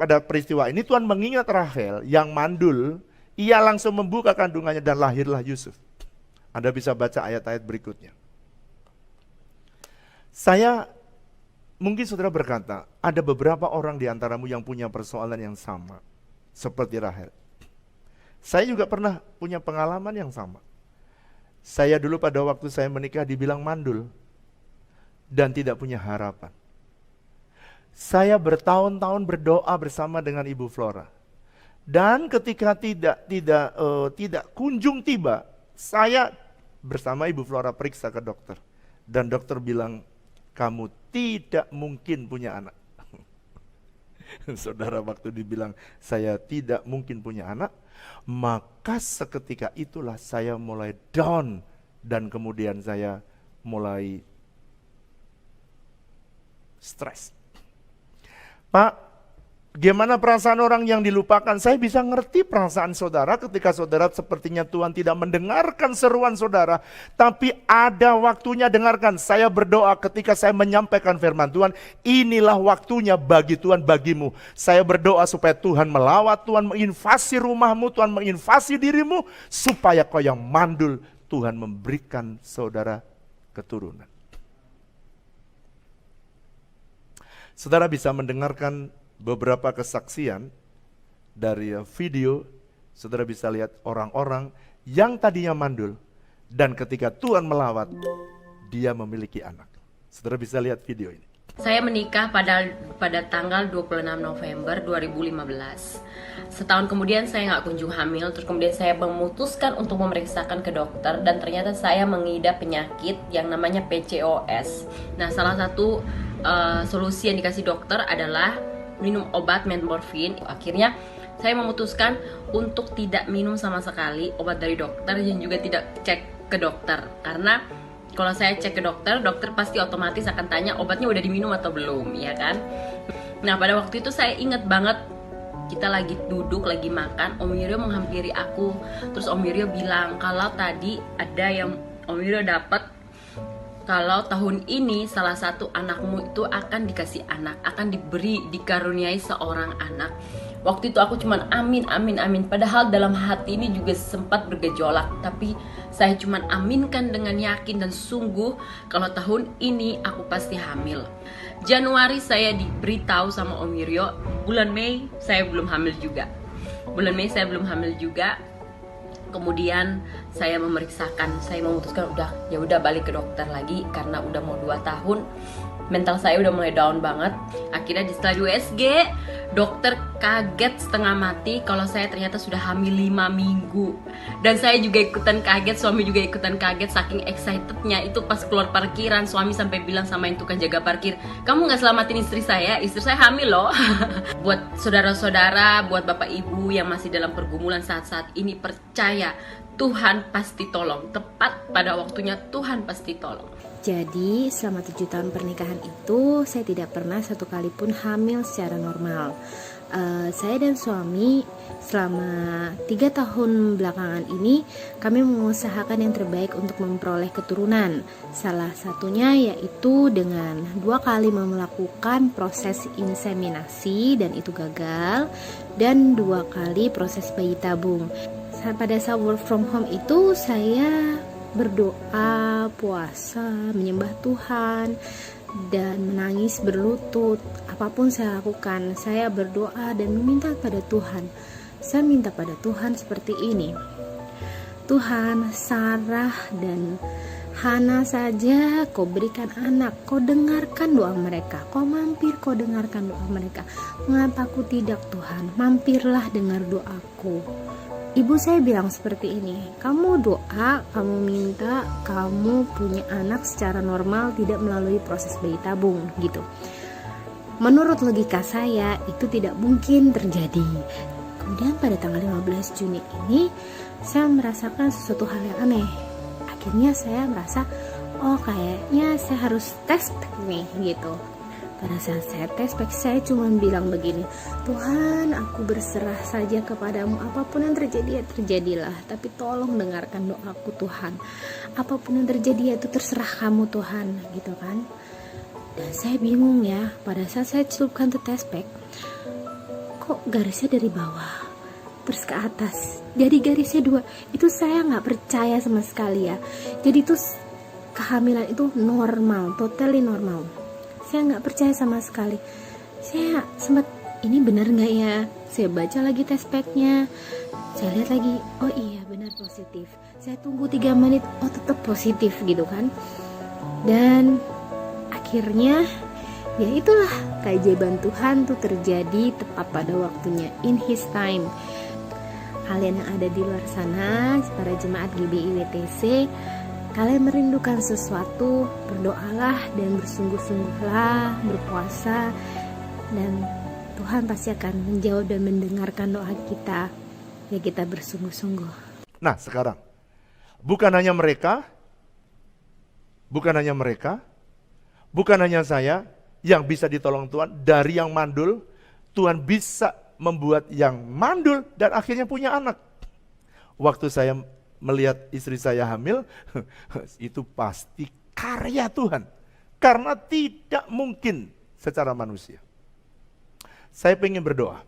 pada peristiwa ini Tuhan mengingat Rahel yang mandul, ia langsung membuka kandungannya dan lahirlah Yusuf. Anda bisa baca ayat-ayat berikutnya. Mungkin saudara berkata, ada beberapa orang di antaramu yang punya persoalan yang sama, seperti Rahel. Saya juga pernah punya pengalaman yang sama. Saya dulu pada waktu saya menikah dibilang mandul, dan tidak punya harapan. Saya bertahun-tahun berdoa bersama dengan Ibu Flora. Dan ketika tidak kunjung tiba, saya bersama Ibu Flora periksa ke dokter. Dan dokter bilang, kamu tidak mungkin punya anak. Saudara, waktu dibilang saya tidak mungkin punya anak, maka seketika itulah saya mulai down. Dan kemudian saya mulai stres. Pak, gimana perasaan orang yang dilupakan? Saya bisa ngerti perasaan saudara ketika saudara sepertinya Tuhan tidak mendengarkan seruan saudara. Tapi ada waktunya dengarkan. Saya berdoa ketika saya menyampaikan firman Tuhan. Inilah waktunya bagi Tuhan bagimu. Saya berdoa supaya Tuhan melawat, Tuhan menginvasi rumahmu, Tuhan menginvasi dirimu. Supaya kau yang mandul, Tuhan memberikan saudara keturunan. Saudara bisa mendengarkan beberapa kesaksian dari video. Saudara bisa lihat orang-orang yang tadinya mandul dan ketika Tuhan melawat, dia memiliki anak. Saudara bisa lihat video ini. Saya menikah pada tanggal 26 November 2015. Setahun kemudian saya nggak kunjung hamil, terus kemudian saya memutuskan untuk memeriksakan ke dokter dan ternyata saya mengidap penyakit yang namanya PCOS. Nah, salah satu solusi yang dikasih dokter adalah minum obat metmorfin. Akhirnya saya memutuskan untuk tidak minum sama sekali obat dari dokter dan juga tidak cek ke dokter. Karena kalau saya cek ke dokter, dokter pasti otomatis akan tanya obatnya udah diminum atau belum, ya kan? Nah, pada waktu itu saya inget banget, kita lagi duduk, lagi makan, Om Yurio menghampiri aku. Terus Om Yurio bilang, kalau tadi ada yang Om Yurio dapat, kalau tahun ini salah satu anakmu itu akan dikasih anak, akan dikaruniai seorang anak. Waktu itu aku cuman amin, amin, amin. Padahal dalam hati ini juga sempat bergejolak. Tapi saya cuman aminkan dengan yakin dan sungguh kalau tahun ini aku pasti hamil. Januari saya diberitahu sama Om Yurio, bulan Mei saya belum hamil juga. Kemudian saya memeriksakan, saya memutuskan ya udah balik ke dokter lagi karena udah mau 2 tahun. Mental saya udah mulai down banget. Akhirnya setelah di USG, dokter kaget setengah mati kalau saya ternyata sudah hamil 5 minggu. Dan saya juga ikutan kaget, suami juga ikutan kaget saking excitednya. Itu pas keluar parkiran, suami sampai bilang sama yang tukang jaga parkir, "Kamu gak selamatin istri saya hamil loh." Buat saudara-saudara, buat bapak ibu yang masih dalam pergumulan saat-saat ini, percaya Tuhan pasti tolong. Tepat pada waktunya Tuhan pasti tolong. Jadi selama 7 tahun pernikahan itu saya tidak pernah satu kali pun hamil secara normal. Saya dan suami selama 3 tahun belakangan ini kami mengusahakan yang terbaik untuk memperoleh keturunan. Salah satunya yaitu dengan 2 kali melakukan proses inseminasi dan itu gagal, dan 2 kali proses bayi tabung. Pada saat work from home itu saya berdoa, puasa, menyembah Tuhan, dan menangis berlutut. Apapun saya lakukan, saya berdoa dan meminta pada Tuhan. Saya minta pada Tuhan seperti ini, Tuhan, Sarah dan Hana saja kau berikan anak, kau dengarkan doa mereka, kau dengarkan doa mereka. Mengapa aku tidak, Tuhan? Mampirlah dengar doaku. Ibu saya bilang seperti ini, kamu doa, kamu minta, kamu punya anak secara normal, tidak melalui proses bayi tabung gitu. Menurut logika saya itu tidak mungkin terjadi. Kemudian pada tanggal 15 Juni ini saya merasakan sesuatu hal yang aneh. Akhirnya saya merasa, oh kayaknya saya harus tes nih gitu. Pada saat saya tes, saya cuma bilang begini, Tuhan, aku berserah saja kepadamu, apapun yang terjadi ya terjadilah, tapi tolong dengarkan doaku Tuhan. Apapun yang terjadi ya itu terserah kamu Tuhan, gitu kan. Dan saya bingung ya, pada saat saya celupkan ke test pack, kok garisnya dari bawah terus ke atas, jadi garisnya 2. Itu saya nggak percaya sama sekali ya. Jadi itu kehamilan itu normal, totally normal. Saya nggak percaya sama sekali. Saya sempat, ini benar nggak ya? Saya baca lagi test packnya, saya lihat lagi, oh iya benar positif. Saya tunggu 3 menit, oh tetap positif gitu kan. Dan akhirnya ya itulah, keajaiban Tuhan tuh terjadi tepat pada waktunya, in His time. Kalian yang ada di luar sana, para jemaat GBI WTC, kalian merindukan sesuatu, berdoalah dan bersungguh-sungguhlah, berpuasa, dan Tuhan pasti akan menjawab dan mendengarkan doa kita. Ya kita bersungguh-sungguh. Nah sekarang, bukan hanya mereka, bukan hanya saya yang bisa ditolong Tuhan. Dari yang mandul, Tuhan bisa membuat yang mandul dan akhirnya punya anak. Waktu saya melihat istri saya hamil, itu pasti karya Tuhan. Karena tidak mungkin secara manusia. Saya pengen berdoa.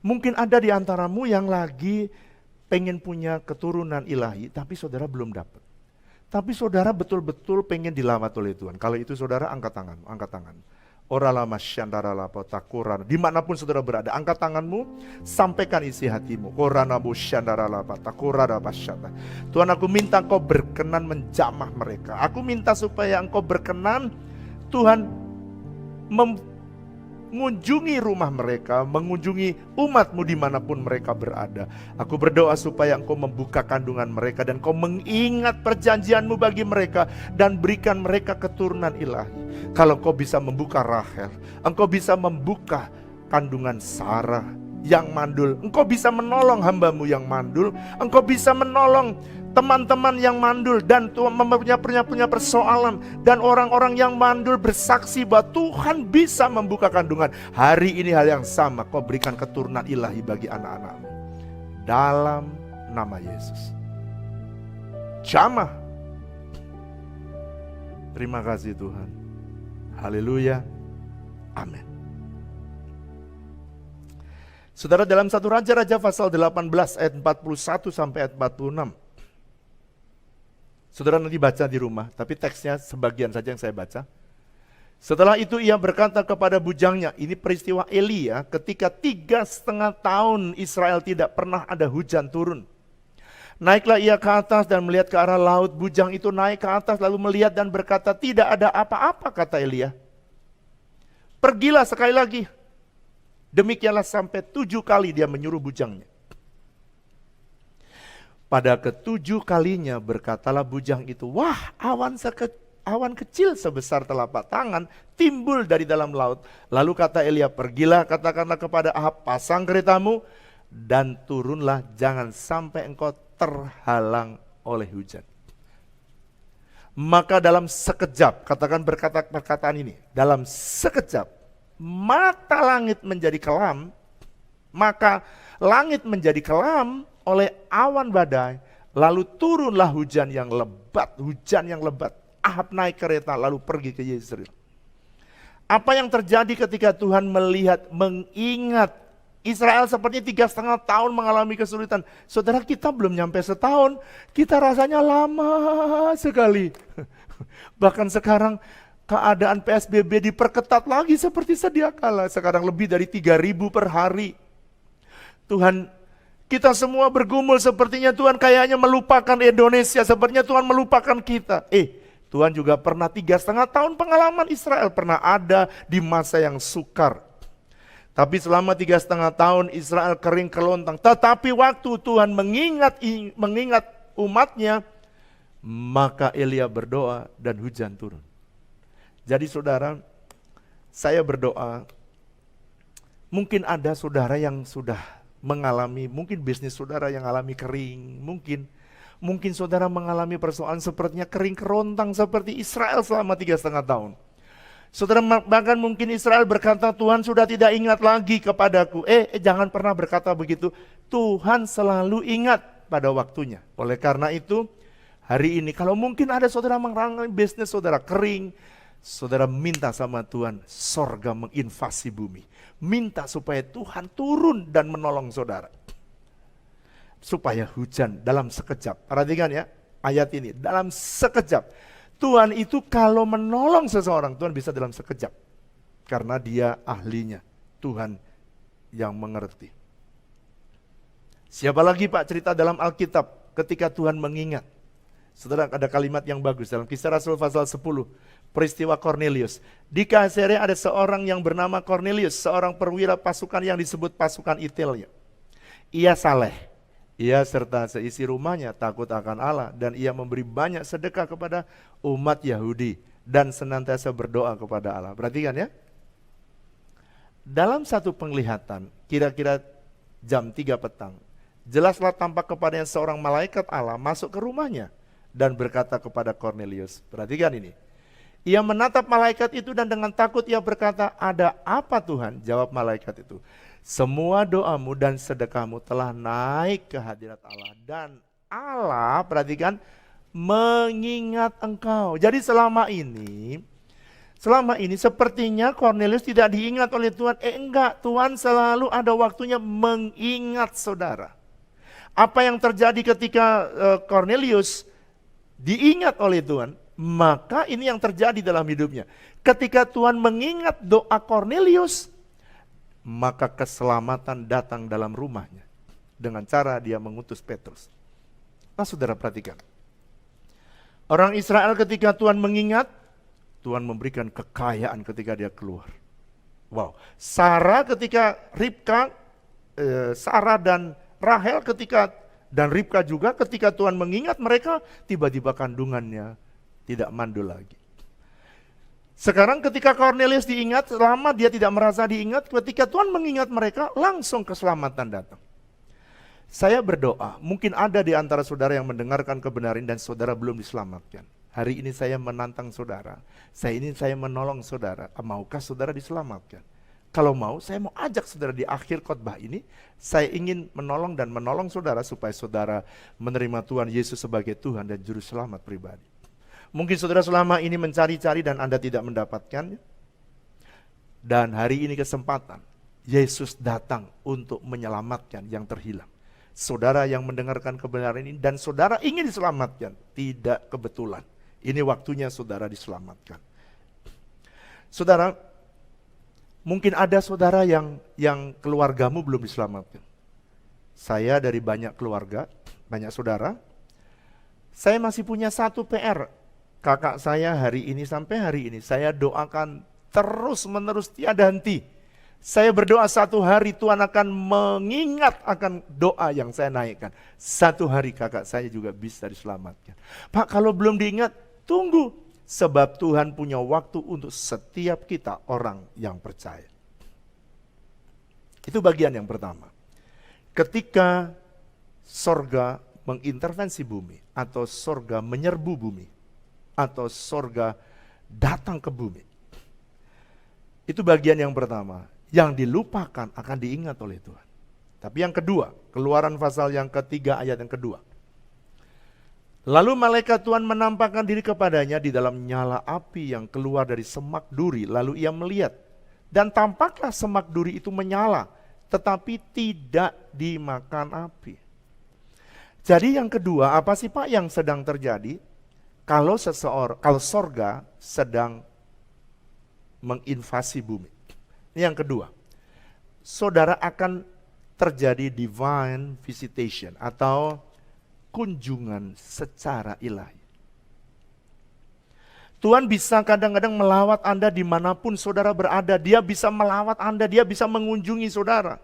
Mungkin ada di antaramu yang lagi pengen punya keturunan ilahi, tapi saudara belum dapat. Tapi saudara betul-betul pengen dilamar oleh Tuhan. Kalau itu saudara, angkat tanganmu, angkat tangan. Oralama syandarala potakuran. Dimanapun saudara berada, angkat tanganmu, sampaikan isi hatimu. Oranabu syandarala potakurada pasyata. Tuhan, aku minta Engkau berkenan menjamah mereka. Aku minta supaya Engkau berkenan, Tuhan, mengunjungi rumah mereka, mengunjungi umatmu dimanapun mereka berada. Aku berdoa supaya Engkau membuka kandungan mereka dan Engkau mengingat perjanjianmu bagi mereka dan berikan mereka keturunan ilahi. Kalau Engkau bisa membuka Rahel, Engkau bisa membuka kandungan Sarah yang mandul, Engkau bisa menolong hambamu yang mandul, Engkau bisa menolong teman-teman yang mandul dan Tuhan punya persoalan, dan orang-orang yang mandul bersaksi bahwa Tuhan bisa membuka kandungan. Hari ini hal yang sama, Kau berikan keturunan ilahi bagi anak-anakmu dalam nama Yesus. Jamah. Terima kasih Tuhan. Haleluya. Amin. Saudara, dalam 1 Raja-Raja pasal 18 ayat 41 sampai ayat 46. Saudara nanti baca di rumah, tapi teksnya sebagian saja yang saya baca. Setelah itu ia berkata kepada bujangnya, ini peristiwa Elia ketika 3,5 tahun Israel tidak pernah ada hujan turun. Naiklah ia ke atas dan melihat ke arah laut. Bujang itu naik ke atas lalu melihat dan berkata, tidak ada apa-apa, kata Elia. Pergilah sekali lagi. Demikianlah sampai 7 kali dia menyuruh bujangnya. Pada ke-7 kalinya berkatalah bujang itu, wah, awan kecil sebesar telapak tangan timbul dari dalam laut. Lalu kata Elia, pergilah katakanlah kepada Ahab, pasang keretamu dan turunlah, jangan sampai engkau terhalang oleh hujan. Maka dalam sekejap, katakan perkataan ini, dalam sekejap mata langit menjadi kelam, maka langit menjadi kelam oleh awan badai, lalu turunlah hujan yang lebat, Ahab naik kereta lalu pergi ke Yezreel. Apa yang terjadi ketika Tuhan mengingat Israel sepertinya 3,5 tahun mengalami kesulitan. Saudara, kita belum nyampe setahun, kita rasanya lama sekali. Bahkan sekarang keadaan PSBB diperketat lagi seperti sedia kala. Sekarang lebih dari 3.000 per hari. Tuhan, kita semua bergumul sepertinya Tuhan kayaknya melupakan Indonesia, sepertinya Tuhan melupakan kita. Tuhan juga pernah 3,5 tahun pengalaman Israel, pernah ada di masa yang sukar. Tapi selama 3,5 tahun Israel kering kelontang. Tetapi waktu Tuhan mengingat umatnya, maka Elia berdoa dan hujan turun. Jadi saudara, saya berdoa, mungkin ada saudara yang sudah mengalami, mungkin bisnis saudara yang alami kering, mungkin saudara mengalami persoalan sepertinya kering kerontang seperti Israel selama 3,5 tahun. Saudara, bahkan mungkin Israel berkata, Tuhan sudah tidak ingat lagi kepadaku. Jangan pernah berkata begitu. Tuhan selalu ingat pada waktunya. Oleh karena itu, hari ini kalau mungkin ada saudara mengalami bisnis saudara kering, saudara minta sama Tuhan, sorga menginvasi bumi. minta supaya Tuhan turun dan menolong saudara. Supaya hujan dalam sekejap. Perhatikan ya, ayat ini, dalam sekejap. Tuhan itu kalau menolong seseorang, Tuhan bisa dalam sekejap. Karena dia ahlinya, Tuhan yang mengerti. Siapa lagi Pak cerita dalam Alkitab ketika Tuhan mengingat? Saudara, ada kalimat yang bagus dalam Kisah Rasul pasal 10, peristiwa Cornelius. Di Kaisarea ada seorang yang bernama Cornelius, seorang perwira pasukan yang disebut pasukan Italia. Ia saleh, ia serta seisi rumahnya takut akan Allah, dan ia memberi banyak sedekah kepada umat Yahudi dan senantiasa berdoa kepada Allah. Perhatikan ya. Dalam satu penglihatan, kira-kira jam 3 petang, jelaslah tampak kepadanya seorang malaikat Allah masuk ke rumahnya dan berkata kepada Cornelius. Perhatikan ini. Ia menatap malaikat itu dan dengan takut ia berkata, "Ada apa Tuhan?" Jawab malaikat itu, "Semua doamu dan sedekahmu telah naik ke hadirat Allah, dan Allah," perhatikan, "mengingat engkau." Jadi selama ini sepertinya Cornelius tidak diingat oleh Tuhan. Enggak, Tuhan selalu ada waktunya mengingat saudara. Apa yang terjadi ketika Cornelius diingat oleh Tuhan, maka ini yang terjadi dalam hidupnya. Ketika Tuhan mengingat doa Cornelius, maka keselamatan datang dalam rumahnya dengan cara dia mengutus Petrus. Nah, saudara perhatikan. Orang Israel ketika Tuhan mengingat, Tuhan memberikan kekayaan ketika dia keluar. Wow. Sarah dan Rahel dan Ribka juga ketika Tuhan mengingat mereka, tiba-tiba kandungannya tidak mandul lagi. Sekarang ketika Cornelius diingat, lama dia tidak merasa diingat, ketika Tuhan mengingat mereka, langsung keselamatan datang. Saya berdoa, mungkin ada di antara saudara yang mendengarkan kebenaran dan saudara belum diselamatkan. Hari ini saya menantang saudara, saya menolong saudara. Maukah saudara diselamatkan? Kalau mau, saya mau ajak saudara di akhir khotbah ini, saya ingin menolong saudara supaya saudara menerima Tuhan Yesus sebagai Tuhan dan Juru Selamat pribadi. Mungkin saudara selama ini mencari-cari dan Anda tidak mendapatkannya. Dan hari ini kesempatan, Yesus datang untuk menyelamatkan yang terhilang. Saudara yang mendengarkan kebenaran ini dan saudara ingin diselamatkan, tidak kebetulan. Ini waktunya saudara diselamatkan. Saudara, mungkin ada saudara yang keluargamu belum diselamatkan. Saya dari banyak keluarga, banyak saudara, saya masih punya satu PR. Kakak saya hari ini sampai hari ini, saya doakan terus menerus tiada henti. Saya berdoa satu hari Tuhan akan mengingat akan doa yang saya naikkan. Satu hari kakak saya juga bisa diselamatkan. Pak, kalau belum diingat, tunggu. Sebab Tuhan punya waktu untuk setiap kita orang yang percaya. Itu bagian yang pertama. Ketika sorga mengintervensi bumi, atau sorga menyerbu bumi, atau sorga datang ke bumi. Itu bagian yang pertama. Yang dilupakan akan diingat oleh Tuhan. Tapi yang kedua, Keluaran pasal yang ketiga ayat yang kedua. Lalu malaikat Tuhan menampakkan diri kepadanya di dalam nyala api yang keluar dari semak duri. Lalu ia melihat, dan tampaklah semak duri itu menyala, tetapi tidak dimakan api. Jadi yang kedua, apa sih Pak yang sedang terjadi? Kalau sorga sedang menginvasi bumi. Ini yang kedua. Saudara akan terjadi divine visitation atau kunjungan secara ilahi. Tuhan bisa kadang-kadang melawat Anda dimanapun saudara berada. Dia bisa melawat Anda, dia bisa mengunjungi saudara.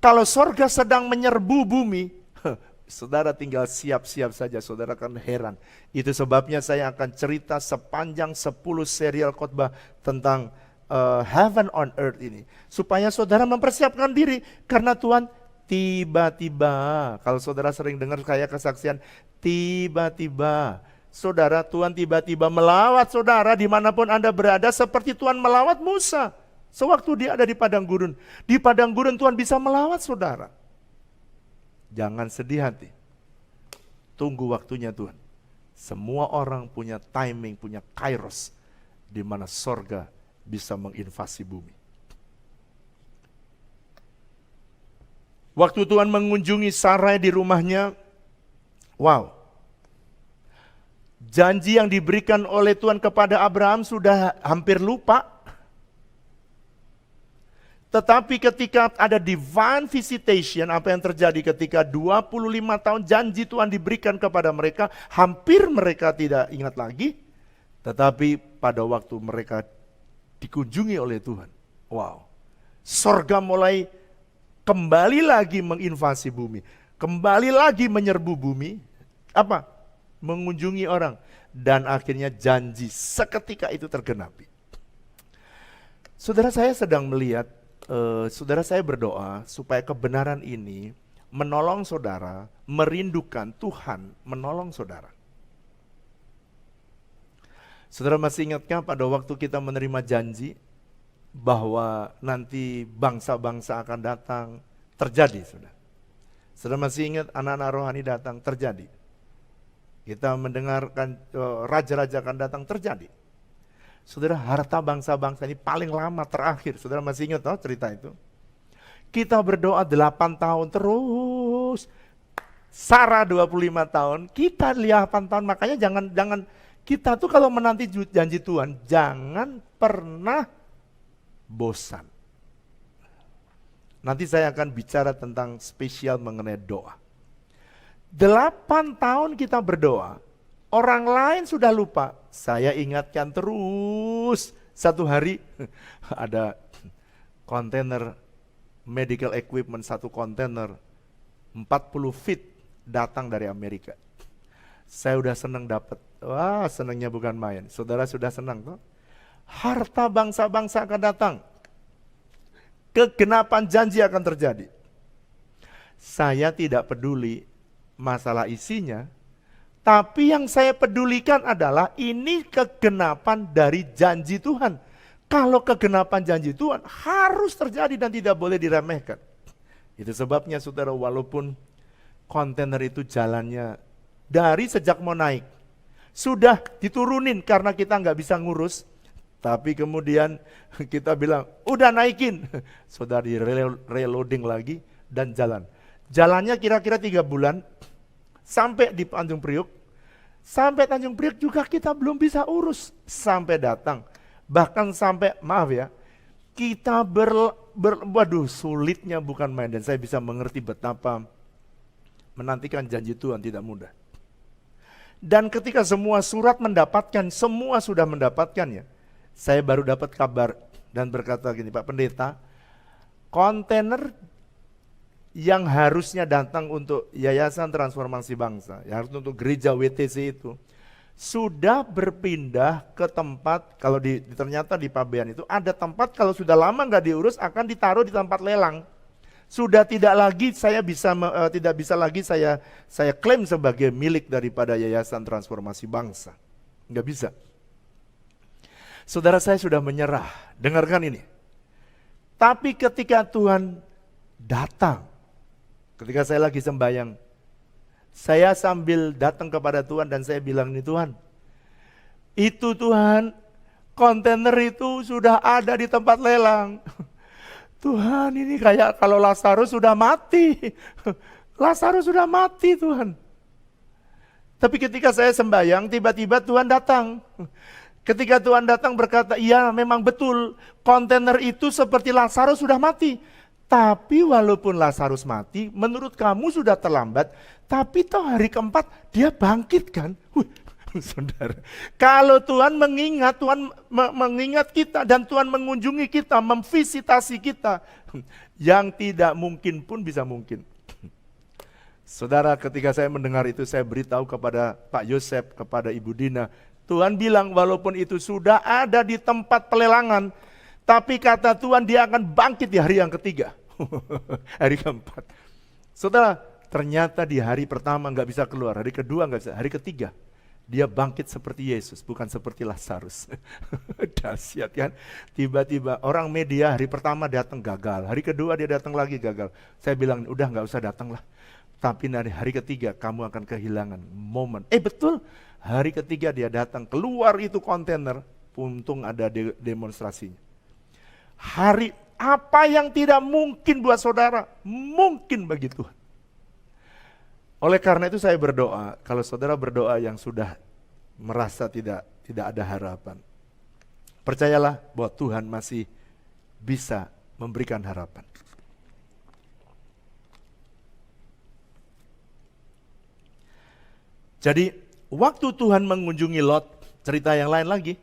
Kalau sorga sedang menyerbu bumi, saudara tinggal siap-siap saja, saudara akan heran. Itu sebabnya saya akan cerita sepanjang 10 serial khotbah tentang heaven on earth ini. Supaya saudara mempersiapkan diri. Karena Tuhan tiba-tiba, kalau saudara sering dengar kayak kesaksian, tiba-tiba. Saudara, Tuhan tiba-tiba melawat saudara dimanapun Anda berada seperti Tuhan melawat Musa. Sewaktu dia ada di padang gurun. Di padang gurun Tuhan bisa melawat saudara. Jangan sedih hati. Tunggu waktunya Tuhan. Semua orang punya timing, punya kairos. Di mana sorga bisa menginvasi bumi. Waktu Tuhan mengunjungi Sarai di rumahnya, wow. Janji yang diberikan oleh Tuhan kepada Abraham sudah hampir lupa. Tetapi ketika ada divine visitation, apa yang terjadi ketika 25 tahun janji Tuhan diberikan kepada mereka, hampir mereka tidak ingat lagi. Tetapi pada waktu mereka dikunjungi oleh Tuhan, wow, sorga mulai kembali lagi menginvasi bumi, kembali lagi menyerbu bumi, apa? Mengunjungi orang, dan akhirnya janji seketika itu tergenapi. Saudara, saya sedang melihat, saudara saya berdoa supaya kebenaran ini menolong saudara, merindukan Tuhan menolong saudara. Saudara masih ingatkah pada waktu kita menerima janji bahwa nanti bangsa-bangsa akan datang? Terjadi, saudara. Saudara masih ingat anak-anak rohani datang? Terjadi. Kita mendengarkan raja-raja akan datang? Terjadi. Saudara, harta bangsa-bangsa ini paling lama terakhir. Saudara masih ingat cerita itu? Kita berdoa 8 tahun terus. Sarah 25 tahun, kita 8 tahun. Makanya jangan kita tuh kalau menanti janji Tuhan, jangan pernah bosan. Nanti saya akan bicara tentang spesial mengenai doa. 8 tahun kita berdoa, orang lain sudah lupa. Saya ingatkan terus. Satu hari ada kontainer medical equipment, satu kontainer 40 feet datang dari Amerika. Saya udah senang dapat. Wah, senangnya bukan main. Saudara sudah senang tuh? Harta bangsa-bangsa akan datang. Kegenapan janji akan terjadi. Saya tidak peduli masalah isinya, tapi yang saya pedulikan adalah ini kegenapan dari janji Tuhan. Kalau kegenapan janji Tuhan harus terjadi dan tidak boleh diremehkan. Itu sebabnya saudara, walaupun kontainer itu jalannya dari sejak mau naik, sudah diturunin karena kita nggak bisa ngurus, tapi kemudian kita bilang, udah naikin. Saudara di reloading lagi dan jalan. Jalannya kira-kira 3 bulan, sampai di Tanjung Priuk. Sampai Tanjung Priuk juga kita belum bisa urus, sampai datang. Bahkan sampai, maaf ya, kita waduh, sulitnya bukan main. Dan saya bisa mengerti betapa menantikan janji Tuhan tidak mudah. Dan ketika semua surat mendapatkan, semua sudah mendapatkannya, saya baru dapat kabar dan berkata gini, Pak Pendeta, kontainer yang harusnya datang untuk Yayasan Transformasi Bangsa, yang harus untuk gereja WTC itu, sudah berpindah ke tempat, kalau ternyata di Pabean itu ada tempat kalau sudah lama nggak diurus akan ditaruh di tempat lelang. Sudah tidak lagi tidak bisa lagi saya klaim sebagai milik daripada Yayasan Transformasi Bangsa. Nggak bisa. Saudara, saya sudah menyerah. Dengarkan ini. Tapi ketika Tuhan datang, ketika saya lagi sembahyang, saya sambil datang kepada Tuhan dan saya bilang, ini Tuhan, itu Tuhan, kontainer itu sudah ada di tempat lelang. Tuhan, ini kayak kalau Lazarus sudah mati. Lazarus sudah mati, Tuhan. Tapi ketika saya sembahyang, tiba-tiba Tuhan datang. Ketika Tuhan datang berkata, iya memang betul, kontainer itu seperti Lazarus sudah mati. Tapi walaupun Lazarus mati, menurut kamu sudah terlambat, tapi toh hari keempat dia bangkit kan? Saudara, kalau Tuhan mengingat kita dan Tuhan mengunjungi kita, memvisitasi kita, yang tidak mungkin pun bisa mungkin. Saudara, ketika saya mendengar itu, saya beritahu kepada Pak Yosef, kepada Ibu Dina, Tuhan bilang walaupun itu sudah ada di tempat pelelangan, tapi kata Tuhan dia akan bangkit di hari yang ketiga, hari keempat. Saudara, ternyata di hari pertama nggak bisa keluar, hari kedua nggak bisa, hari ketiga dia bangkit seperti Yesus, bukan seperti Lazarus. Dahsyat kan? Tiba-tiba orang media hari pertama datang gagal, hari kedua dia datang lagi gagal. Saya bilang udah nggak usah datang lah. Tapi dari hari ketiga kamu akan kehilangan momen. Betul, hari ketiga dia datang, keluar itu kontainer, untung ada demonstrasinya. Apa yang tidak mungkin buat saudara, mungkin bagi Tuhan. Oleh karena itu saya berdoa, kalau saudara berdoa yang sudah merasa tidak ada harapan, percayalah bahwa Tuhan masih bisa memberikan harapan. Jadi waktu Tuhan mengunjungi Lot, cerita yang lain lagi,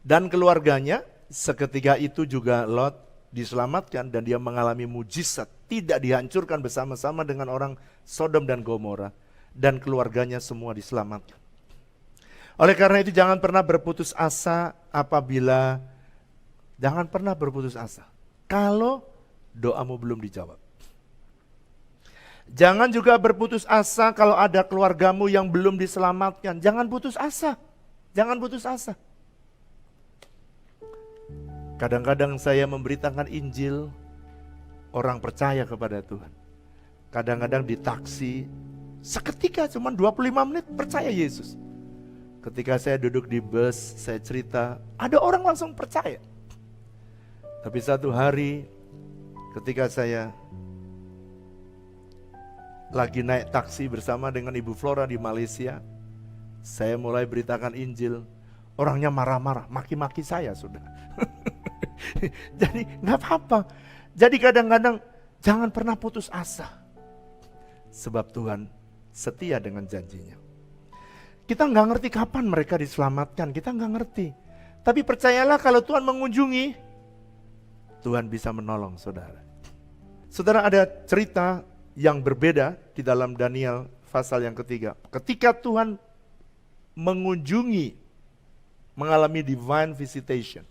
dan keluarganya, seketika itu juga Lot diselamatkan dan dia mengalami mujizat, tidak dihancurkan bersama-sama dengan orang Sodom dan Gomora, dan keluarganya semua diselamatkan. Oleh karena itu jangan pernah berputus asa kalau doamu belum dijawab. Jangan juga berputus asa kalau ada keluargamu yang belum diselamatkan. Jangan putus asa. Kadang-kadang saya memberitakan Injil, orang percaya kepada Tuhan. Kadang-kadang di taksi, seketika cuma 25 menit percaya Yesus. Ketika saya duduk di bus, saya cerita, ada orang langsung percaya. Tapi satu hari, ketika saya lagi naik taksi bersama dengan Ibu Flora di Malaysia, saya mulai beritakan Injil, orangnya marah-marah, maki-maki saya sudah. Jadi gak apa-apa. Jadi kadang-kadang jangan pernah putus asa. Sebab Tuhan setia dengan janjinya. Kita gak ngerti kapan mereka diselamatkan, kita gak ngerti. Tapi percayalah kalau Tuhan mengunjungi, Tuhan bisa menolong saudara. Saudara, ada cerita yang berbeda di dalam Daniel pasal yang ketiga. Ketika Tuhan mengalami divine visitation.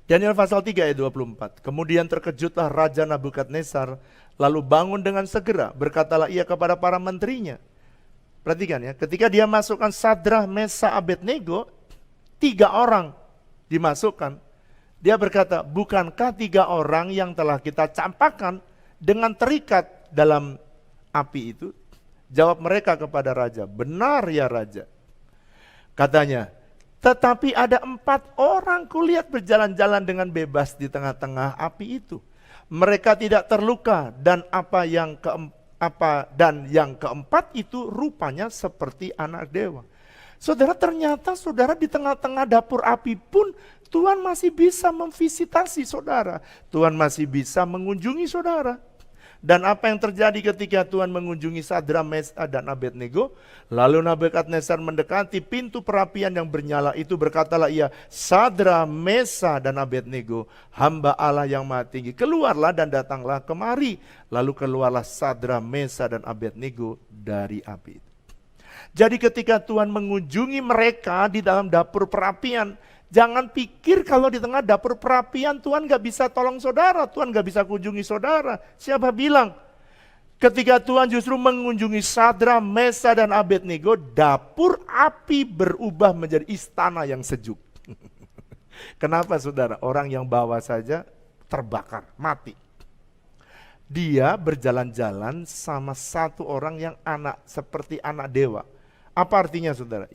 Daniel pasal 3 ayat 24. Kemudian terkejutlah Raja Nabukadnezar, lalu bangun dengan segera, berkatalah ia kepada para menterinya. Perhatikan ya, ketika dia masukkan Sadrah, Mesah, Abednego, 3 orang dimasukkan. Dia berkata, bukankah 3 orang yang telah kita campakkan dengan terikat dalam api itu? Jawab mereka kepada raja, benar ya raja. Katanya, tetapi ada 4 orang kulihat berjalan-jalan dengan bebas di tengah-tengah api itu. Mereka tidak terluka dan yang keempat itu rupanya seperti anak dewa. Saudara, ternyata saudara di tengah-tengah dapur api pun Tuhan masih bisa memvisitasi saudara. Tuhan masih bisa mengunjungi saudara. Dan apa yang terjadi ketika Tuhan mengunjungi Sadrah, Mesah, dan Abednego? Lalu Nabukadnezar mendekati pintu perapian yang bernyala itu, berkatalah ia, Sadrah, Mesah, dan Abednego, hamba Allah yang maha tinggi, keluarlah dan datanglah kemari. Lalu keluarlah Sadrah, Mesah, dan Abednego dari api itu. Jadi ketika Tuhan mengunjungi mereka di dalam dapur perapian, jangan pikir kalau di tengah dapur perapian Tuhan gak bisa tolong saudara, Tuhan gak bisa kunjungi saudara. Siapa bilang? Ketika Tuhan justru mengunjungi Sadrah, Mesah, dan Abednego, dapur api berubah menjadi istana yang sejuk. Kenapa saudara? Orang yang bawa saja terbakar, mati. Dia berjalan-jalan sama satu orang yang seperti anak dewa. Apa artinya saudara?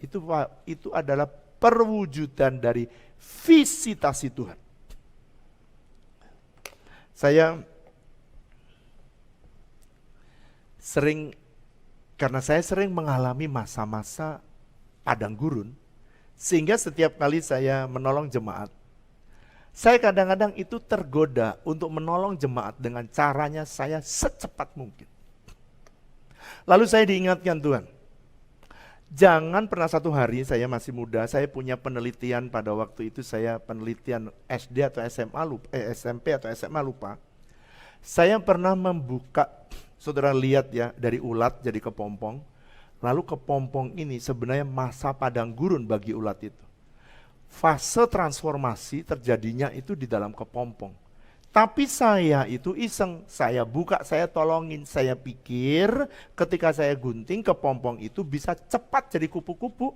Itu adalah perwujudan dari visitasi Tuhan. Karena saya sering mengalami masa-masa padang gurun, sehingga setiap kali saya menolong jemaat, saya kadang-kadang itu tergoda untuk menolong jemaat dengan caranya saya secepat mungkin. Lalu saya diingatkan Tuhan, jangan pernah satu hari, saya masih muda, saya punya penelitian pada waktu itu, saya penelitian SD atau SMP atau SMA lupa. Saya pernah membuka, saudara lihat ya, dari ulat jadi kepompong. Lalu kepompong ini sebenarnya masa padang gurun bagi ulat itu. Fase transformasi terjadinya itu di dalam kepompong. Tapi saya itu iseng, saya buka, saya tolongin, saya pikir ketika saya gunting kepompong itu bisa cepat jadi kupu-kupu.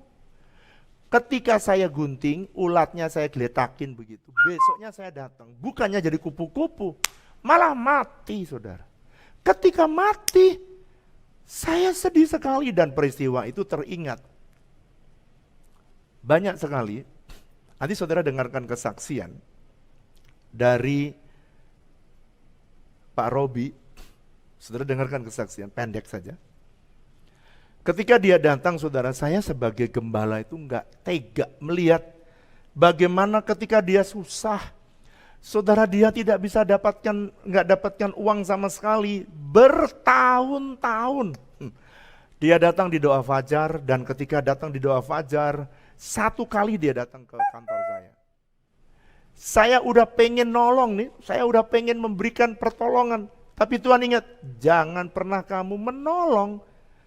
Ketika saya gunting, ulatnya saya geletakin begitu. Besoknya saya datang, bukannya jadi kupu-kupu, malah mati saudara. Ketika mati, saya sedih sekali dan peristiwa itu teringat. Banyak sekali, nanti saudara dengarkan kesaksian dari Pak Robi. Saudara dengarkan kesaksian, pendek saja. Ketika dia datang, saudara, saya sebagai gembala itu enggak tega melihat bagaimana ketika dia susah. Saudara, dia tidak bisa enggak dapatkan uang sama sekali bertahun-tahun. Dia datang di doa fajar, dan ketika datang di doa fajar, satu kali dia datang ke kantor saya. Saya udah pengen nolong nih, saya udah pengen memberikan pertolongan. Tapi Tuhan ingat, jangan pernah kamu menolong.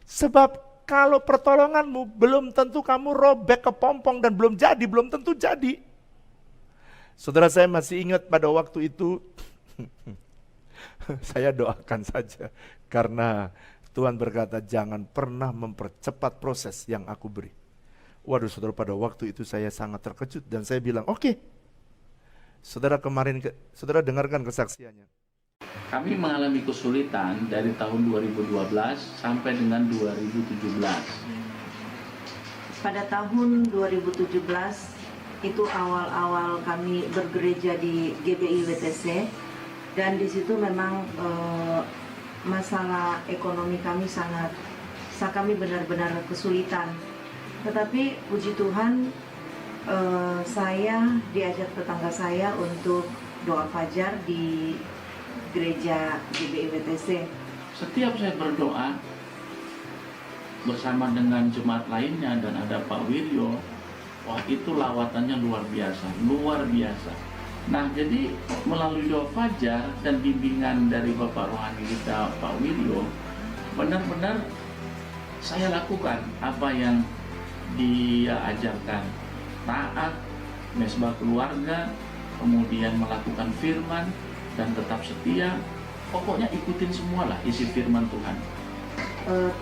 Sebab kalau pertolonganmu belum tentu kamu robek kepompong dan belum tentu jadi. Saudara, saya masih ingat pada waktu itu, saya doakan saja. Karena Tuhan berkata, jangan pernah mempercepat proses yang aku beri. Waduh, saudara, pada waktu itu saya sangat terkejut dan saya bilang, oke. Saudara, saudara dengarkan kesaksiannya. Kami mengalami kesulitan dari tahun 2012 sampai dengan 2017. Pada tahun 2017 itu awal-awal kami bergereja di GBI WTC, dan di situ memang masalah ekonomi kami kami benar-benar kesulitan. Tetapi puji Tuhan, saya diajak tetangga saya untuk doa fajar di gereja GBI WTC. Setiap saya berdoa bersama dengan jemaat lainnya dan ada Pak Wiryo, wah itu lawatannya luar biasa, luar biasa. Nah, jadi melalui doa fajar dan bimbingan dari Bapak Rohani kita, Pak Wiryo, benar-benar saya lakukan apa yang dia ajarkan. Taat, mesbah keluarga, kemudian melakukan firman, dan tetap setia. Pokoknya ikutin semualah isi firman Tuhan.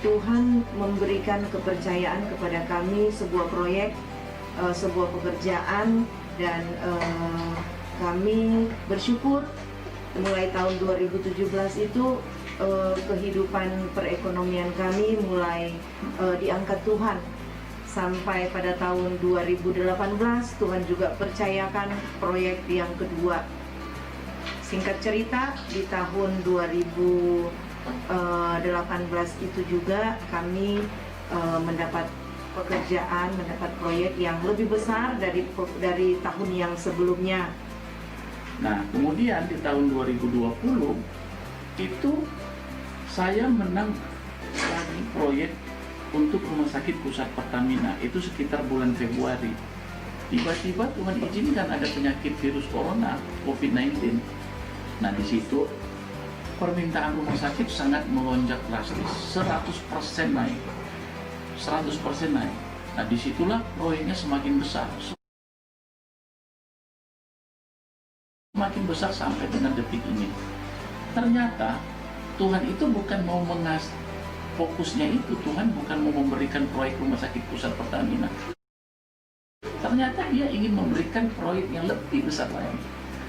Tuhan memberikan kepercayaan kepada kami sebuah proyek, sebuah pekerjaan, dan kami bersyukur mulai tahun 2017 itu kehidupan perekonomian kami mulai diangkat Tuhan. Sampai pada tahun 2018 Tuhan juga percayakan proyek yang kedua. Singkat cerita, di tahun 2018 itu juga kami mendapat pekerjaan, mendapat proyek yang lebih besar dari tahun yang sebelumnya. Nah, kemudian di tahun 2020 itu saya menang lagi proyek untuk Rumah Sakit Pusat Pertamina. Itu sekitar bulan Februari. Tiba-tiba Tuhan izinkan ada penyakit virus corona, COVID-19. Nah, di situ permintaan rumah sakit sangat melonjak drastis, 100% naik. 100% naik. Nah, disitulah proyeknya semakin besar. Semakin besar sampai dengan detik ini. Ternyata Tuhan itu bukan mau fokusnya itu, Tuhan bukan mau memberikan proyek Rumah Sakit Pusat Pertamina. Ternyata dia ingin memberikan proyek yang lebih besar lagi.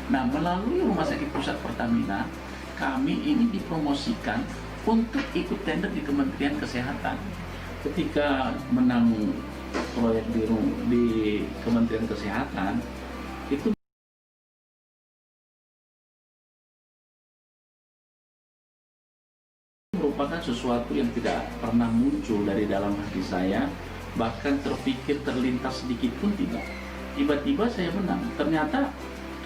Nah, melalui Rumah Sakit Pusat Pertamina, kami ini dipromosikan untuk ikut tender di Kementerian Kesehatan. Ketika menang proyek di Kementerian Kesehatan, itu merupakan sesuatu yang tidak pernah muncul dari dalam hati saya, bahkan terlintas sedikit pun tidak. Tiba-tiba saya menang. Ternyata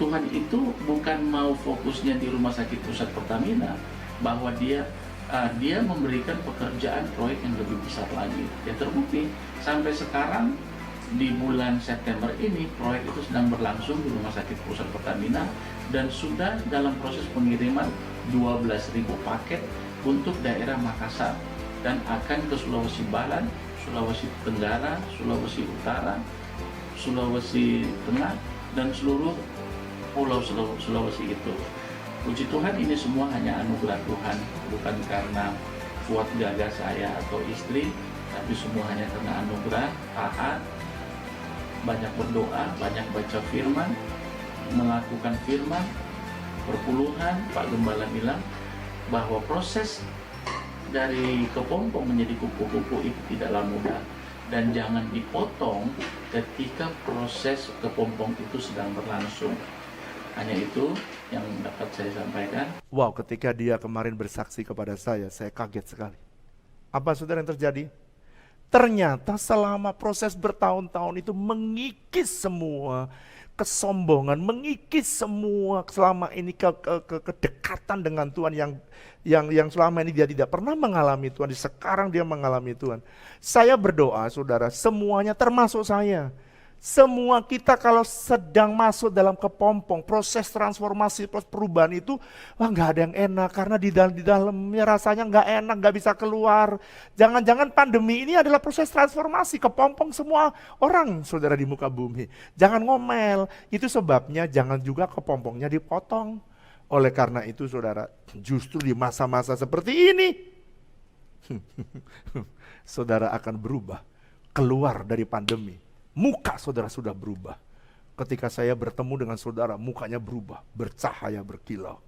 Tuhan itu bukan mau fokusnya di Rumah Sakit Pusat Pertamina, bahwa dia memberikan pekerjaan proyek yang lebih besar lagi. Ya, terbukti sampai sekarang di bulan September ini proyek itu sedang berlangsung di Rumah Sakit Pusat Pertamina dan sudah dalam proses pengiriman 12.000 paket untuk daerah Makassar dan akan ke Sulawesi Barat, Sulawesi Tenggara, Sulawesi Utara, Sulawesi Tengah, dan seluruh pulau Sulawesi itu. Puji Tuhan, ini semua hanya anugerah Tuhan, bukan karena kuat gagah saya atau istri, tapi semua hanya karena anugerah, taat, banyak berdoa, banyak baca firman, melakukan firman, perpuluhan. Pak Gembala bilang bahwa proses dari kepompong menjadi kupu-kupu itu tidaklah mudah dan jangan dipotong ketika proses kepompong itu sedang berlangsung. Hanya itu yang dapat saya sampaikan. Wow, ketika dia kemarin bersaksi kepada saya kaget sekali. Apa saudara yang terjadi? Ternyata selama proses bertahun-tahun itu mengikis semua kesombongan, mengikis semua selama ini kedekatan dengan Tuhan yang selama ini dia tidak pernah mengalami Tuhan, sekarang dia mengalami Tuhan. Saya berdoa saudara, semuanya termasuk saya. Semua kita kalau sedang masuk dalam kepompong, proses transformasi, proses perubahan itu, wah nggak ada yang enak karena di dalamnya rasanya nggak enak, nggak bisa keluar. Jangan-jangan pandemi ini adalah proses transformasi, kepompong semua orang saudara di muka bumi. Jangan ngomel, itu sebabnya jangan juga kepompongnya dipotong. Oleh karena itu saudara, justru di masa-masa seperti ini, saudara akan berubah, keluar dari pandemi. Muka saudara sudah berubah. Ketika saya bertemu dengan saudara, mukanya berubah, bercahaya, berkilau.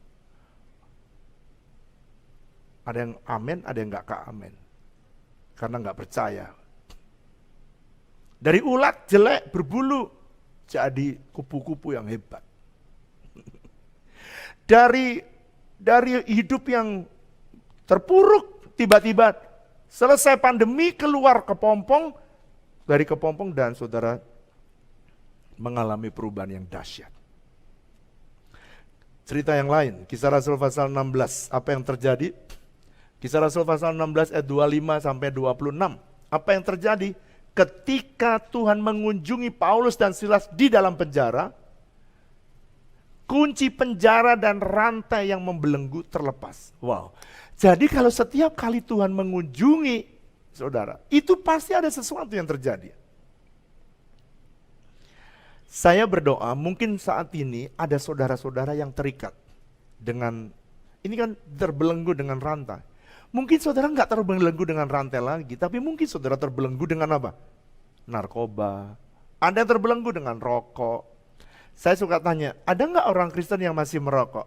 Ada yang amin, ada yang gak amin. Karena gak percaya. Dari ulat jelek berbulu, jadi kupu-kupu yang hebat. Dari hidup yang terpuruk, tiba-tiba selesai pandemi, keluar kepompong, dari kepompong dan saudara mengalami perubahan yang dahsyat. Cerita yang lain, Kisah Rasul pasal 16, apa yang terjadi? Kisah Rasul pasal 16 ayat 25 sampai 26. Apa yang terjadi? Ketika Tuhan mengunjungi Paulus dan Silas di dalam penjara, kunci penjara dan rantai yang membelenggu terlepas. Wow. Jadi kalau setiap kali Tuhan mengunjungi saudara, itu pasti ada sesuatu yang terjadi. Saya berdoa mungkin saat ini ada saudara-saudara yang terikat dengan, ini kan terbelenggu dengan rantai. Mungkin saudara nggak terbelenggu dengan rantai lagi, tapi mungkin saudara terbelenggu dengan apa? Narkoba. Ada yang terbelenggu dengan rokok. Saya suka tanya, ada nggak orang Kristen yang masih merokok?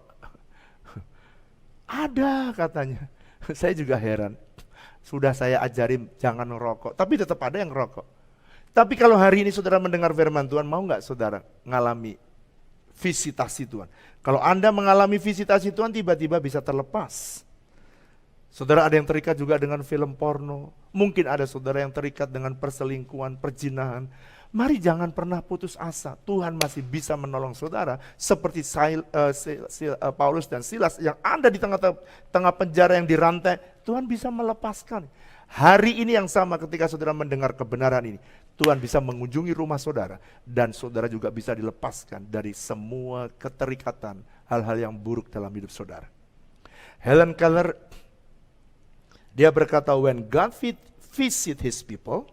Ada katanya. Saya juga heran. Sudah saya ajarin jangan ngerokok, tapi tetap ada yang ngerokok. Tapi kalau hari ini saudara mendengar firman Tuhan, mau nggak saudara ngalami visitasi Tuhan? Kalau Anda mengalami visitasi Tuhan, tiba-tiba bisa terlepas. Saudara ada yang terikat juga dengan film porno. Mungkin ada saudara yang terikat dengan perselingkuhan, perzinahan. Mari jangan pernah putus asa. Tuhan masih bisa menolong saudara. Seperti Paulus dan Silas yang ada di tengah penjara yang dirantai. Tuhan bisa melepaskan. Hari ini yang sama ketika saudara mendengar kebenaran ini. Tuhan bisa mengunjungi rumah saudara. Dan saudara juga bisa dilepaskan dari semua keterikatan. Hal-hal yang buruk dalam hidup saudara. Helen Keller, dia berkata, when God visit his people,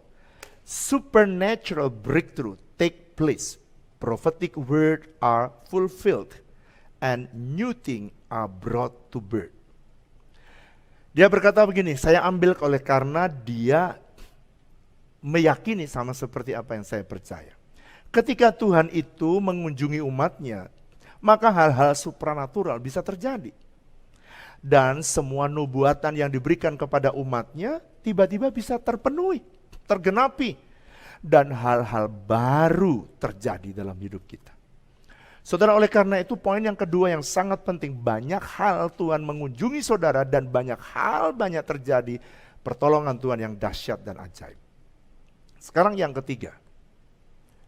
supernatural breakthrough take place, prophetic word are fulfilled, and new thing are brought to birth. Dia berkata begini, saya ambil oleh karena dia meyakini sama seperti apa yang saya percaya. Ketika Tuhan itu mengunjungi umatnya, maka hal-hal supranatural bisa terjadi. Dan semua nubuatan yang diberikan kepada umatnya tiba-tiba bisa terpenuhi, tergenapi. Dan hal-hal baru terjadi dalam hidup kita. Saudara, oleh karena itu poin yang kedua yang sangat penting. Banyak hal Tuhan mengunjungi saudara dan banyak terjadi pertolongan Tuhan yang dahsyat dan ajaib. Sekarang yang ketiga.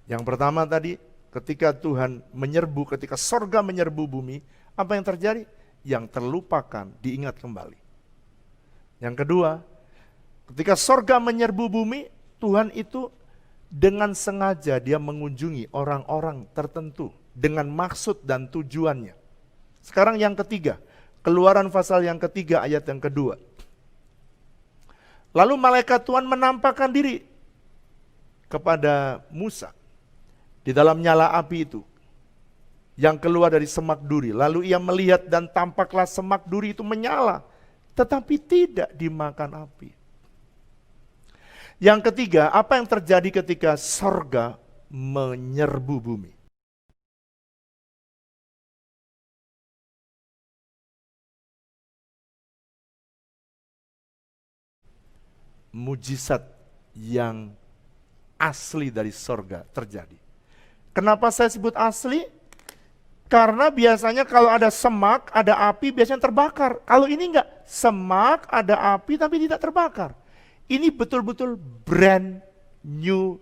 Yang pertama tadi ketika Tuhan menyerbu, ketika sorga menyerbu bumi, apa yang terjadi? Yang terlupakan diingat kembali. Yang kedua, ketika sorga menyerbu bumi, Tuhan itu dengan sengaja dia mengunjungi orang-orang tertentu dengan maksud dan tujuannya. Sekarang yang ketiga, Keluaran pasal yang ketiga ayat yang kedua. Lalu malaikat Tuhan menampakkan diri kepada Musa di dalam nyala api itu yang keluar dari semak duri. Lalu ia melihat dan tampaklah semak duri itu menyala, tetapi tidak dimakan api. Yang ketiga, apa yang terjadi ketika sorga menyerbu bumi? Mujizat yang asli dari sorga terjadi. Kenapa saya sebut asli? Karena biasanya kalau ada semak, ada api, biasanya terbakar. Kalau ini enggak, semak, ada api, tapi tidak terbakar. Ini betul-betul brand new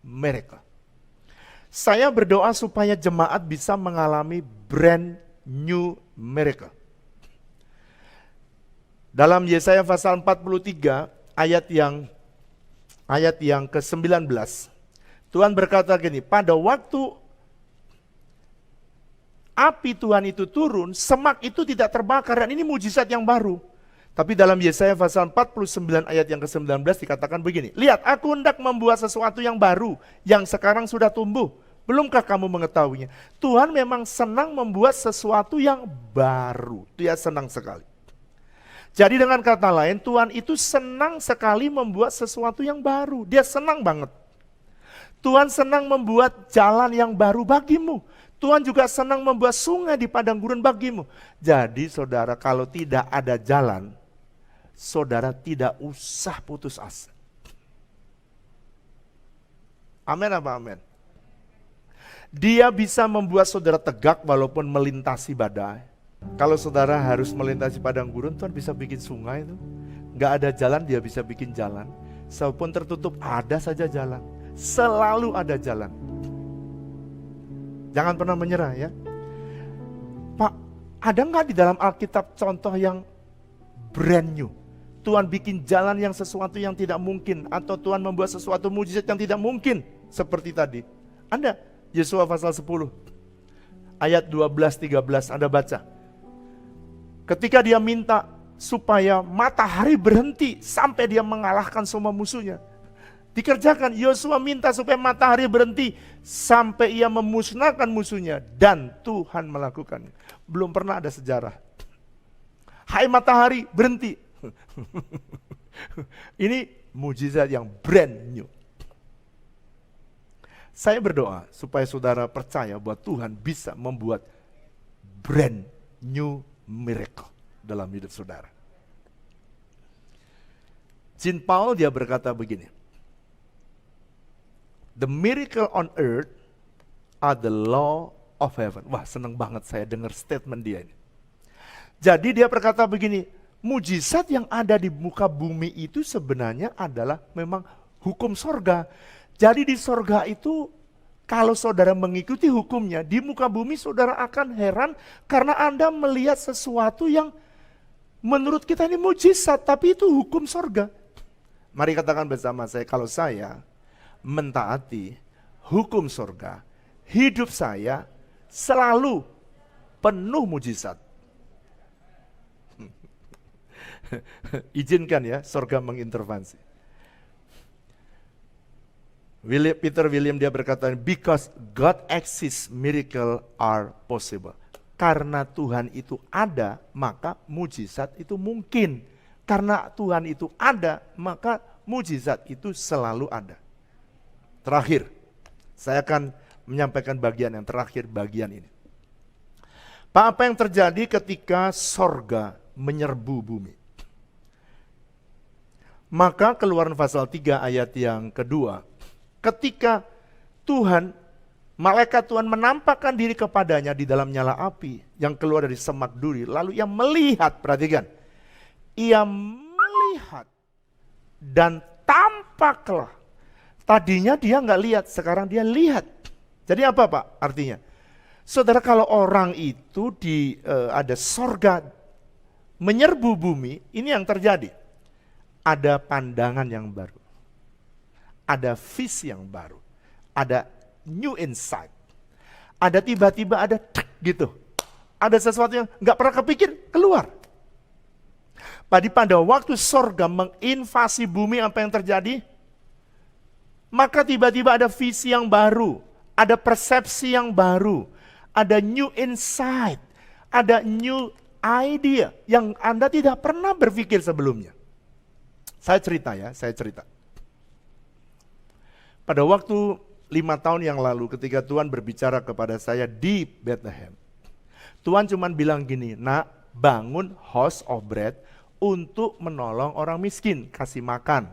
miracle. Saya berdoa supaya jemaat bisa mengalami brand new miracle. Dalam Yesaya pasal 43 ayat yang ke-19, Tuhan berkata gini, pada waktu api Tuhan itu turun, semak itu tidak terbakar, dan ini mujizat yang baru. Tapi dalam Yesaya pasal 49 ayat yang ke-19 dikatakan begini, lihat aku hendak membuat sesuatu yang baru, yang sekarang sudah tumbuh. Belumkah kamu mengetahuinya? Tuhan memang senang membuat sesuatu yang baru. Dia senang sekali. Jadi dengan kata lain, Tuhan itu senang sekali membuat sesuatu yang baru. Dia senang banget. Tuhan senang membuat jalan yang baru bagimu. Tuhan juga senang membuat sungai di padang gurun bagimu. Jadi saudara, kalau tidak ada jalan, saudara tidak usah putus asa. Amin apa amin? Dia bisa membuat saudara tegak walaupun melintasi badai. Kalau saudara harus melintasi padang gurun, Tuhan bisa bikin sungai itu. Gak ada jalan, dia bisa bikin jalan. Walaupun tertutup, ada saja jalan. Selalu ada jalan. Jangan pernah menyerah ya. Pak, ada nggak di dalam Alkitab contoh yang brand new? Tuhan bikin jalan yang sesuatu yang tidak mungkin, atau Tuhan membuat sesuatu mujizat yang tidak mungkin seperti tadi. Ada Yesaya pasal 10 ayat 12-13 Anda baca. Ketika dia minta supaya matahari berhenti sampai dia mengalahkan semua musuhnya. Dikerjakan, Yosua minta supaya matahari berhenti sampai ia memusnahkan musuhnya, dan Tuhan melakukannya. Belum pernah ada sejarah. Hai matahari, berhenti. Ini mujizat yang brand new. Saya berdoa supaya saudara percaya bahwa Tuhan bisa membuat brand new miracle dalam hidup saudara. Jean Paul dia berkata begini, the miracle on earth are the law of heaven. Wah, senang banget saya dengar statement dia ini. Jadi dia berkata begini, mujizat yang ada di muka bumi itu sebenarnya adalah memang hukum sorga. Jadi di sorga itu kalau saudara mengikuti hukumnya, di muka bumi saudara akan heran karena Anda melihat sesuatu yang menurut kita ini mujizat, tapi itu hukum sorga. Mari katakan bersama saya, kalau saya mentaati hukum sorga, hidup saya selalu penuh mujizat. Izinkan ya sorga mengintervensi. Peter William dia berkata, because God exists, miracle are possible. Karena Tuhan itu ada, maka mujizat itu mungkin. Karena Tuhan itu ada, maka mujizat itu selalu ada. Terakhir, saya akan menyampaikan bagian yang terakhir, bagian ini. Pak, apa yang terjadi ketika sorga menyerbu bumi? Maka Keluaran pasal 3 ayat yang kedua, ketika Tuhan, malaikat Tuhan menampakkan diri kepadanya di dalam nyala api yang keluar dari semak duri, lalu ia melihat, perhatikan, ia melihat dan tampaklah. Tadinya dia nggak lihat, sekarang dia lihat. Jadi apa Pak artinya? Saudara, kalau orang itu ada sorga menyerbu bumi, ini yang terjadi. Ada pandangan yang baru. Ada visi yang baru, ada new insight, ada tiba-tiba ada gitu, ada sesuatu yang nggak pernah kepikir keluar. Pada waktu sorga menginvasi bumi, apa yang terjadi? Maka tiba-tiba ada visi yang baru, ada persepsi yang baru, ada new insight, ada new idea yang Anda tidak pernah berpikir sebelumnya. Saya cerita. Pada waktu 5 tahun yang lalu ketika Tuhan berbicara kepada saya di Bethlehem, Tuhan cuma bilang gini, nak, bangun house of bread untuk menolong orang miskin, kasih makan.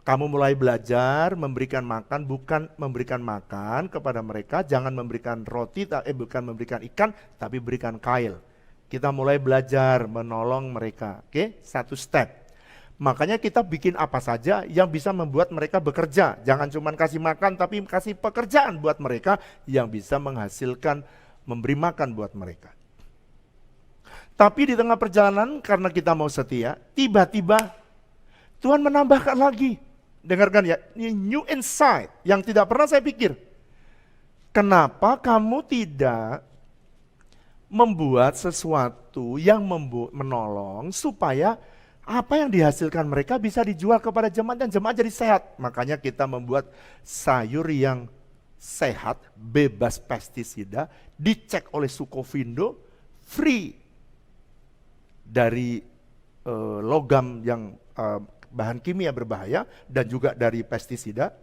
Kamu mulai belajar memberikan makan, bukan memberikan makan kepada mereka, jangan memberikan roti, bukan memberikan ikan, tapi berikan kail. Kita mulai belajar menolong mereka, oke? Satu step. Makanya kita bikin apa saja yang bisa membuat mereka bekerja. Jangan cuma kasih makan, tapi kasih pekerjaan buat mereka yang bisa menghasilkan, memberi makan buat mereka. Tapi di tengah perjalanan, karena kita mau setia, tiba-tiba Tuhan menambahkan lagi. Dengarkan ya, ini new insight yang tidak pernah saya pikir. Kenapa kamu tidak membuat sesuatu yang menolong supaya apa yang dihasilkan mereka bisa dijual kepada jemaat dan jemaat jadi sehat. Makanya kita membuat sayur yang sehat, bebas pestisida, dicek oleh Sukovindo, free dari logam yang bahan kimia berbahaya dan juga dari pestisida,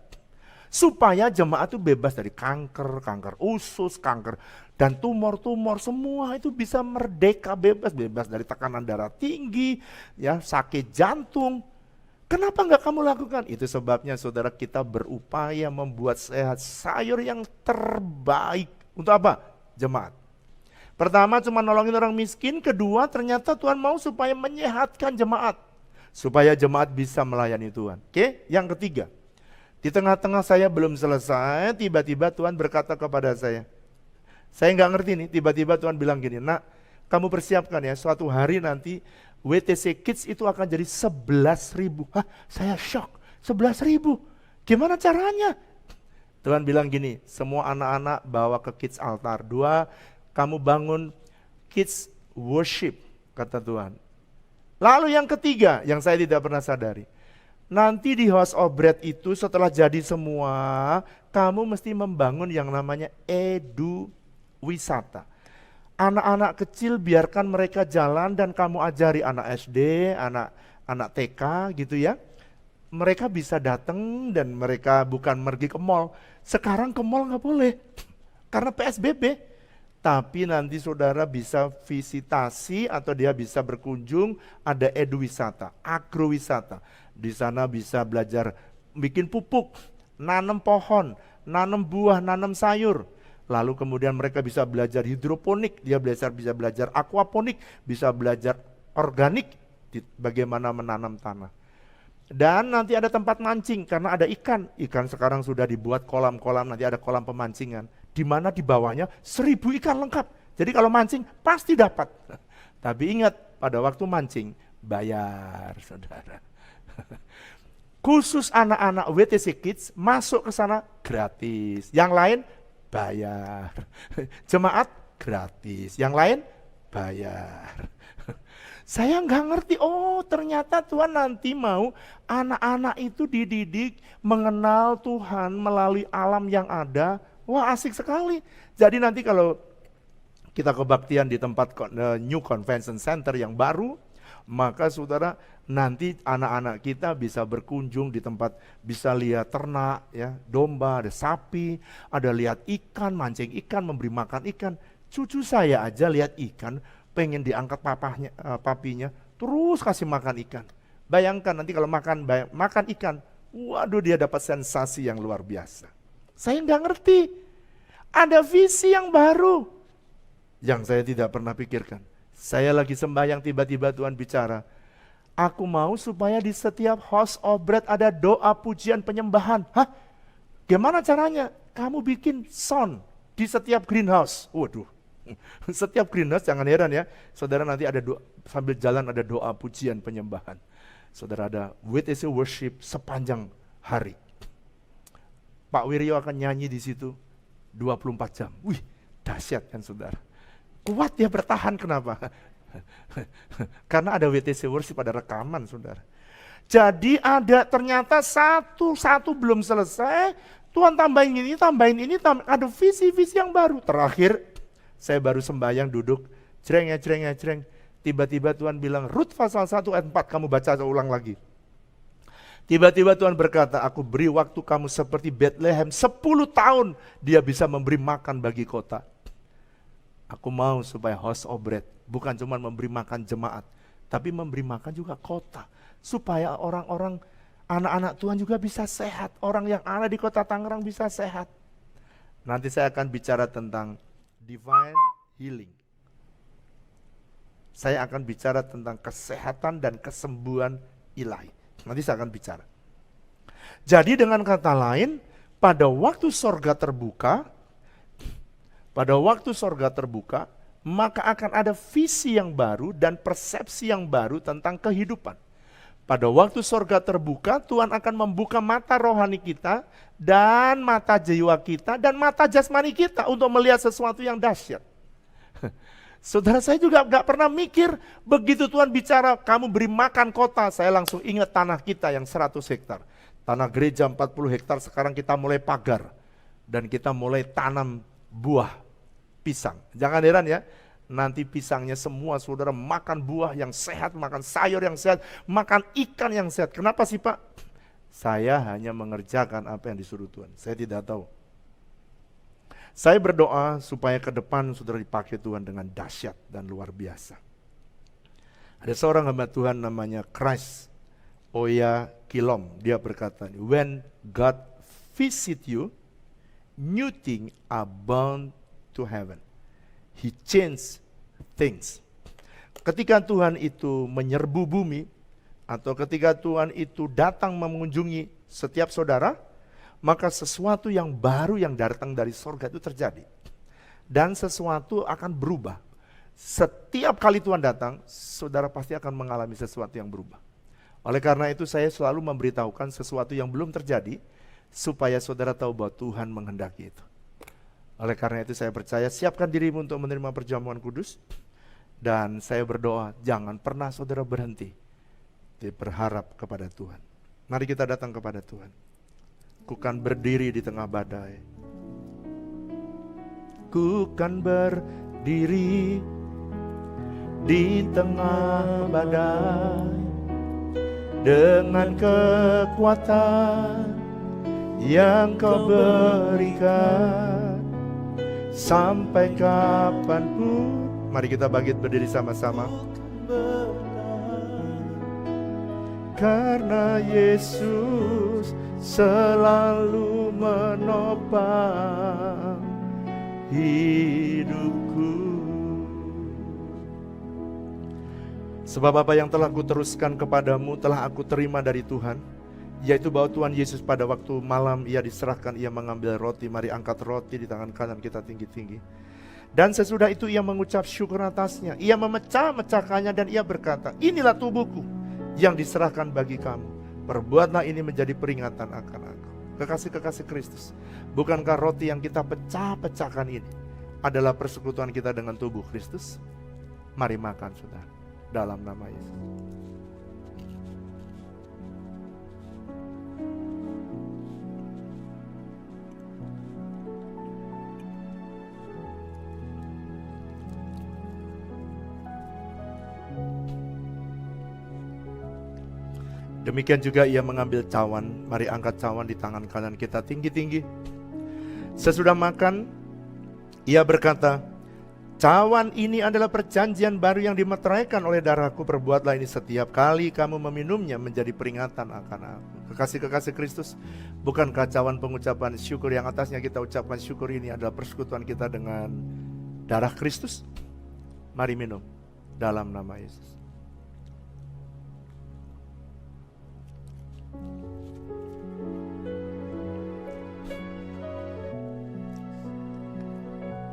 supaya jemaat itu bebas dari kanker, kanker usus, kanker dan tumor-tumor, semua itu bisa merdeka, bebas dari tekanan darah tinggi, ya, sakit jantung. Kenapa enggak kamu lakukan? Itu sebabnya saudara, kita berupaya membuat sehat sayur yang terbaik. Untuk apa? Jemaat. Pertama cuma nolongin orang miskin, kedua ternyata Tuhan mau supaya menyehatkan jemaat. Supaya jemaat bisa melayani Tuhan. Oke, yang ketiga. Di tengah-tengah saya belum selesai, tiba-tiba Tuhan berkata kepada saya nggak ngerti nih, tiba-tiba Tuhan bilang gini, nak, kamu persiapkan ya, suatu hari nanti WTC Kids itu akan jadi 11.000. Hah, saya shock, 11.000. Gimana caranya? Tuhan bilang gini, semua anak-anak bawa ke Kids Altar. 2, kamu bangun Kids Worship, kata Tuhan. Lalu yang ketiga, yang saya tidak pernah sadari, nanti di House of Bread itu setelah jadi semua, kamu mesti membangun yang namanya edu wisata. Anak-anak kecil biarkan mereka jalan dan kamu ajari anak SD, anak TK gitu ya. Mereka bisa datang dan mereka bukan pergi ke mall. Sekarang ke mall nggak boleh karena PSBB. Tapi nanti saudara bisa visitasi atau dia bisa berkunjung, ada eduwisata, agrowisata. Di sana bisa belajar bikin pupuk, nanam pohon, nanam buah, nanam sayur. Lalu kemudian mereka bisa belajar hidroponik, dia bisa belajar aquaponik, bisa belajar organik, bagaimana menanam tanah. Dan nanti ada tempat mancing karena ada ikan. Ikan sekarang sudah dibuat kolam-kolam, nanti ada kolam pemancingan. Di mana di bawahnya 1.000 ikan lengkap. Jadi kalau mancing pasti dapat. Tapi ingat, pada waktu mancing bayar, saudara. Khusus anak-anak WTC Kids masuk ke sana gratis. Yang lain bayar. Jemaat gratis. Yang lain bayar. Saya nggak ngerti, oh ternyata Tuhan nanti mau anak-anak itu dididik mengenal Tuhan melalui alam yang ada. Wah, asik sekali. Jadi nanti kalau kita kebaktian di tempat New Convention Center yang baru, maka saudara nanti anak-anak kita bisa berkunjung di tempat, bisa lihat ternak, ya, domba, ada sapi, ada lihat ikan, mancing ikan, memberi makan ikan. Cucu saya aja lihat ikan, pengen diangkat papinya, terus kasih makan ikan. Bayangkan nanti kalau makan ikan, waduh dia dapat sensasi yang luar biasa. Saya nggak ngerti, ada visi yang baru yang saya tidak pernah pikirkan. Saya lagi sembahyang, tiba-tiba Tuhan bicara, aku mau supaya di setiap House of Bread ada doa pujian penyembahan. Hah? Gimana caranya? Kamu bikin sound di setiap greenhouse. Waduh, setiap greenhouse, jangan heran ya, saudara, nanti ada doa, sambil jalan ada doa pujian penyembahan. Saudara, ada WTC worship sepanjang hari. Pak Wiryo akan nyanyi di situ 24 jam. Wih, dahsyat kan saudara. Kuat dia bertahan, kenapa? Karena ada WTC worship, ada rekaman saudara. Jadi ada ternyata satu belum selesai, Tuhan tambahin ini, ada visi-visi yang baru. Terakhir, saya baru sembahyang duduk, jreng. Tiba-tiba Tuhan bilang, Rut pasal 1 ayat 4, kamu baca ulang lagi. Tiba-tiba Tuhan berkata, aku beri waktu kamu seperti Bethlehem, 10 tahun dia bisa memberi makan bagi kota. Aku mau supaya House of Bread bukan cuma memberi makan jemaat, tapi memberi makan juga kota. Supaya orang-orang, anak-anak Tuhan juga bisa sehat. Orang yang ada di kota Tangerang bisa sehat. Nanti saya akan bicara tentang divine healing. Saya akan bicara tentang kesehatan dan kesembuhan ilahi. Nanti saya akan bicara. Jadi dengan kata lain, pada waktu sorga terbuka, maka akan ada visi yang baru dan persepsi yang baru tentang kehidupan. Pada waktu sorga terbuka, Tuhan akan membuka mata rohani kita dan mata jiwa kita dan mata jasmani kita untuk melihat sesuatu yang dahsyat. Saudara, saya juga gak pernah mikir begitu Tuhan bicara kamu beri makan kota, saya langsung ingat tanah kita yang 100 hektar. Tanah gereja 40 hektar, sekarang kita mulai pagar dan kita mulai tanam buah pisang. Jangan heran ya, nanti pisangnya semua saudara makan buah yang sehat, makan sayur yang sehat, makan ikan yang sehat. Kenapa sih Pak? Saya hanya mengerjakan apa yang disuruh Tuhan, saya tidak tahu. Saya berdoa supaya ke depan saudara dipakai Tuhan dengan dahsyat dan luar biasa. Ada seorang hamba Tuhan namanya Christ Oya Kilom. Dia berkata, when God visit you, new things are bound to heaven. He changed things. Ketika Tuhan itu menyerbu bumi, atau ketika Tuhan itu datang mengunjungi setiap saudara, maka sesuatu yang baru yang datang dari sorga itu terjadi. Dan sesuatu akan berubah. Setiap kali Tuhan datang, saudara pasti akan mengalami sesuatu yang berubah. Oleh karena itu saya selalu memberitahukan sesuatu yang belum terjadi, supaya saudara tahu bahwa Tuhan menghendaki itu. Oleh karena itu saya percaya, siapkan dirimu untuk menerima perjamuan kudus. Dan saya berdoa, jangan pernah saudara berhenti berharap kepada Tuhan. Mari kita datang kepada Tuhan. Ku kan berdiri di tengah badai. Ku kan berdiri di tengah badai dengan kekuatan yang Kau berikan sampai kapanpun. Mari kita bangkit berdiri sama-sama. Karena Yesus selalu menopang hidupku. Sebab apa yang telah kuteruskan kepadamu telah aku terima dari Tuhan, yaitu bahwa Tuhan Yesus pada waktu malam ia diserahkan, ia mengambil roti. Mari angkat roti di tangan kanan kita tinggi-tinggi. Dan sesudah itu ia mengucap syukur atasnya, ia memecah-mecahkannya dan ia berkata, inilah tubuhku yang diserahkan bagi kamu. Perbuatlah ini menjadi peringatan akan aku. Kekasih-kekasih Kristus, bukankah roti yang kita pecah-pecahkan ini adalah persekutuan kita dengan tubuh Kristus? Mari makan saudara, dalam nama Yesus. Demikian juga ia mengambil cawan. Mari angkat cawan di tangan kanan kita tinggi-tinggi. Sesudah makan, ia berkata, cawan ini adalah perjanjian baru yang dimeteraikan oleh darahku. Perbuatlah ini setiap kali kamu meminumnya menjadi peringatan akan aku. Kekasih-kekasih Kristus, bukankah cawan pengucapan syukur yang atasnya kita ucapkan syukur ini adalah persekutuan kita dengan darah Kristus? Mari minum dalam nama Yesus.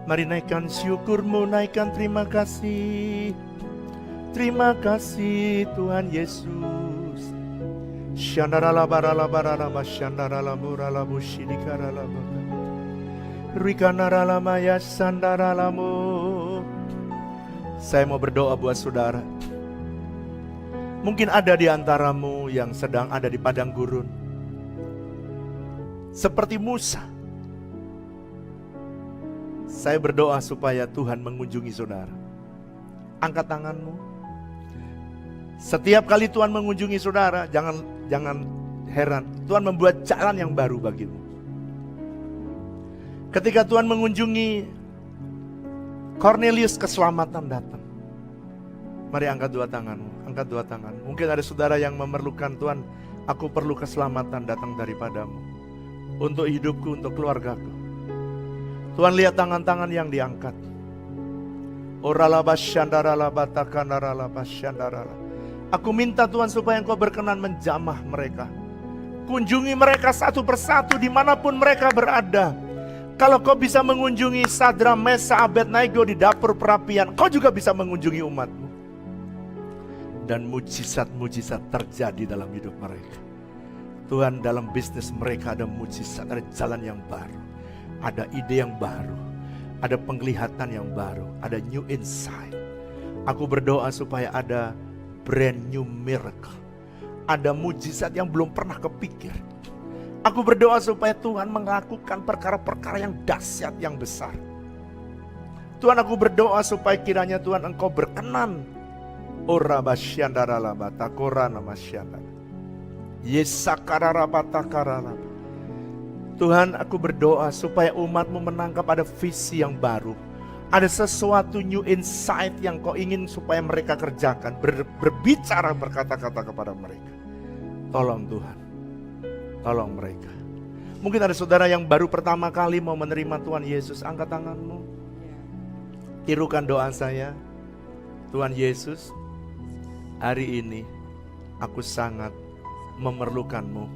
Mari naikkan syukurmu, naikkan terima kasih. Terima kasih Tuhan Yesus. Shandarala barala barala mashandarala murala bushinikarala baba. Rikanarala maya sandaralamu. Saya mau berdoa buat saudara. Mungkin ada di antaramu yang sedang ada di padang gurun. Seperti Musa. Saya berdoa supaya Tuhan mengunjungi saudara. Angkat tanganmu. Setiap kali Tuhan mengunjungi saudara, jangan heran. Tuhan membuat jalan yang baru bagimu. Ketika Tuhan mengunjungi Cornelius, keselamatan datang. Mari angkat dua tanganmu, angkat dua tangan. Mungkin ada saudara yang memerlukan Tuhan Aku perlu keselamatan datang daripadamu. Untuk hidupku, untuk keluargaku. Tuhan, lihat tangan-tangan yang diangkat. Aku minta Tuhan supaya Engkau berkenan menjamah mereka. Kunjungi mereka satu persatu dimanapun mereka berada. Kalau Kau bisa mengunjungi Sadra, Mesa, Abednego di dapur perapian, Kau juga bisa mengunjungi umat-Mu. Dan mujizat-mujizat terjadi dalam hidup mereka. Tuhan, dalam bisnis mereka ada mujizat, ada jalan yang baru, ada ide yang baru, ada penglihatan yang baru, ada new insight. Aku berdoa supaya ada brand new miracle, ada mujizat yang belum pernah kepikir. Aku berdoa supaya Tuhan melakukan perkara-perkara yang dahsyat, yang besar. Tuhan, aku berdoa supaya kiranya Tuhan Engkau berkenan. Ora basyandara labata korana masyandara. Yesakararabata kararaba. Tuhan, aku berdoa supaya umat-Mu menangkap ada visi yang baru. Ada sesuatu new insight yang Kau ingin supaya mereka kerjakan. Berbicara, berkata-kata kepada mereka. Tolong Tuhan, tolong mereka. Mungkin ada saudara yang baru pertama kali mau menerima Tuhan Yesus. Angkat tanganmu, tirukan doa saya. Tuhan Yesus, hari ini aku sangat memerlukan-Mu.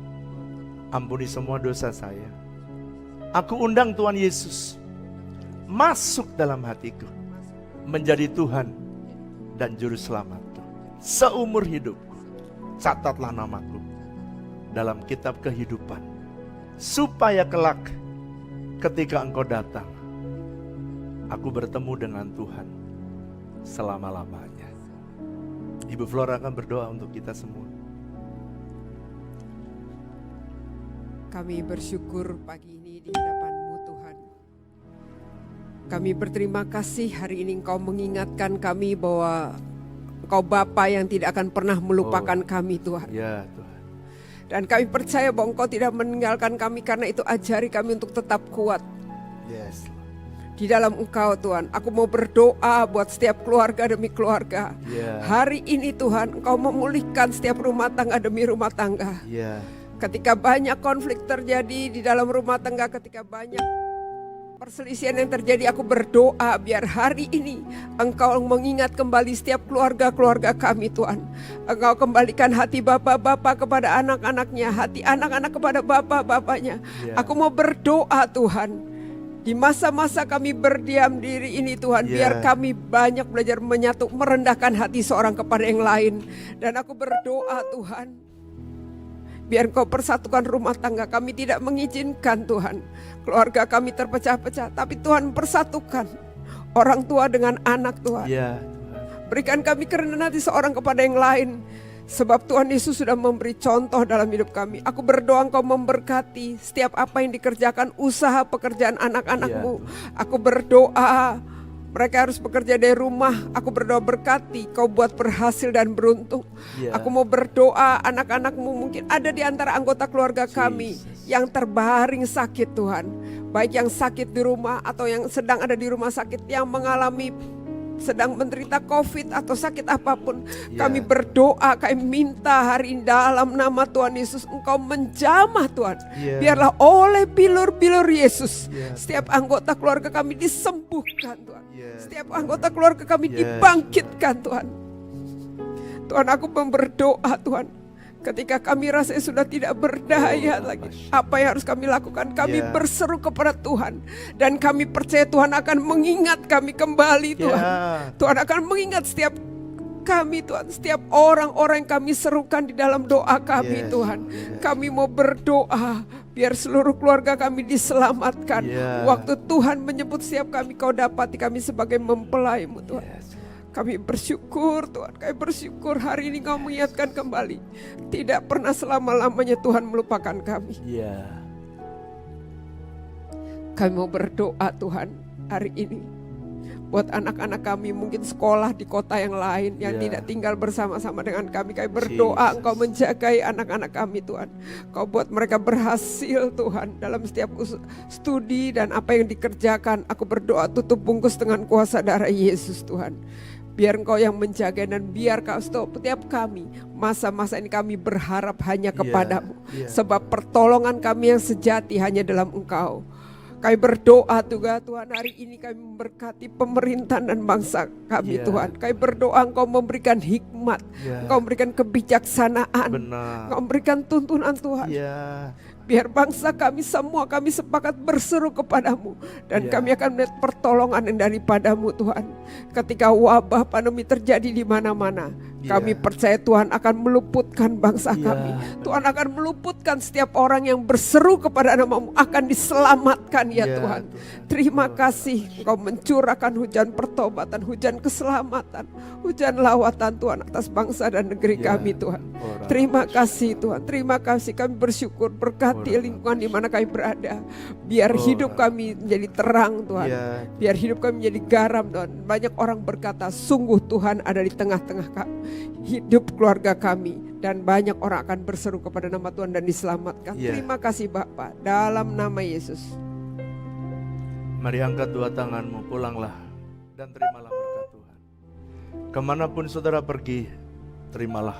Ampuni semua dosa saya. Aku undang Tuhan Yesus masuk dalam hatiku, menjadi Tuhan dan Juru Selamatku. Seumur hidupku, catatlah namaku dalam kitab kehidupan, supaya kelak ketika Engkau datang, aku bertemu dengan Tuhan selama-lamanya. Ibu Flora akan berdoa untuk kita semua. Kami bersyukur pagi ini di hadapan-Mu Tuhan. Kami berterima kasih hari ini Engkau mengingatkan kami bahwa Engkau Bapa yang tidak akan pernah melupakan kami Tuhan. Ya Tuhan. Dan kami percaya bahwa Engkau tidak meninggalkan kami, karena itu ajari kami untuk tetap kuat Yes. di dalam Engkau Tuhan. Aku mau berdoa buat setiap keluarga demi keluarga. Ya. Hari ini Tuhan Engkau memulihkan setiap rumah tangga demi rumah tangga. Ya. Ketika banyak konflik terjadi di dalam rumah tangga, ketika banyak perselisihan yang terjadi, aku berdoa biar hari ini Engkau mengingat kembali setiap keluarga-keluarga kami Tuhan. Engkau kembalikan hati bapak-bapak kepada anak-anaknya, hati anak-anak kepada bapak-bapaknya. Ya. Aku mau berdoa Tuhan, di masa-masa kami berdiam diri ini Tuhan, Ya. biar kami banyak belajar menyatu, merendahkan hati seorang kepada yang lain. Dan aku berdoa Tuhan, biar Engkau persatukan rumah tangga kami. Tidak mengizinkan Tuhan keluarga kami terpecah-pecah, tapi Tuhan persatukan orang tua dengan anak Tuhan. Ya. Berikan kami kerendahan hati seorang kepada yang lain, sebab Tuhan Yesus sudah memberi contoh dalam hidup kami. Aku berdoa Engkau memberkati setiap apa yang dikerjakan, usaha pekerjaan anak-anak-Mu. Aku berdoa mereka harus bekerja dari rumah. Aku berdoa berkati, Kau buat berhasil dan beruntung. Ya. Aku mau berdoa anak-anak-Mu, mungkin ada di antara anggota keluarga kami yang terbaring sakit Tuhan. Baik yang sakit di rumah atau yang sedang ada di rumah sakit, yang mengalami sedang menderita COVID atau sakit apapun. Ya. Kami berdoa, kami minta hari ini dalam nama Tuhan Yesus Engkau menjamah Tuhan. Ya. Biarlah oleh bilur-bilur Yesus Ya. setiap anggota keluarga kami disembuhkan Tuhan. Ya. Setiap anggota keluarga kami Yes. dibangkitkan Tuhan. Tuhan, aku berdoa Tuhan, ketika kami rasa sudah tidak berdaya lagi, apa yang harus kami lakukan? Kami Ya. berseru kepada Tuhan, dan kami percaya Tuhan akan mengingat kami kembali Tuhan. Ya. Tuhan akan mengingat setiap kami Tuhan, setiap orang-orang yang kami serukan di dalam doa kami Yes. Tuhan. Yes. Kami mau berdoa biar seluruh keluarga kami diselamatkan. Ya. Waktu Tuhan menyebut setiap kami, Kau dapati kami sebagai mempelai-Mu Tuhan. Yes. Kami bersyukur Tuhan, kami bersyukur hari ini Kau mengingatkan kembali. Tidak pernah selama-lamanya Tuhan melupakan kami. Ya. Kami mau berdoa Tuhan hari ini buat anak-anak kami mungkin sekolah di kota yang lain yang Ya. tidak tinggal bersama-sama dengan kami. Kami berdoa Jesus. Engkau menjagai anak-anak kami Tuhan. Kau buat mereka berhasil Tuhan dalam setiap studi dan apa yang dikerjakan. Aku berdoa tutup bungkus dengan kuasa darah Yesus Tuhan. Biar Engkau yang menjaga, dan biar setiap kami, masa-masa ini kami berharap hanya kepadamu. Sebab pertolongan kami yang sejati hanya dalam Engkau. Kami berdoa juga Tuhan, hari ini kami memberkati pemerintahan dan bangsa kami Tuhan. Kami berdoa Engkau memberikan hikmat, Engkau memberikan kebijaksanaan, Engkau memberikan tuntunan Tuhan. Biar bangsa kami semua, kami sepakat berseru kepadamu, dan kami akan melihat pertolongan yang daripadamu Tuhan. Ketika wabah pandemi terjadi di mana-mana, kami percaya Tuhan akan meluputkan bangsa kami. Tuhan akan meluputkan setiap orang yang berseru kepada namamu, akan diselamatkan ya Tuhan. Terima kasih Engkau mencurahkan hujan pertobatan, hujan keselamatan, hujan lawatan Tuhan atas bangsa dan negeri kami Tuhan. Terima kasih Tuhan, terima kasih, kami bersyukur. Berkati lingkungan di mana kami berada, biar hidup kami menjadi terang Tuhan, biar hidup kami menjadi garam Tuhan. Banyak orang berkata sungguh Tuhan ada di tengah-tengah hidup keluarga kami, dan banyak orang akan berseru kepada nama Tuhan dan diselamatkan. Terima kasih Bapa, dalam nama Yesus. Mari angkat dua tanganmu, pulanglah dan terimalah berkat Tuhan. Kemanapun saudara pergi, terimalah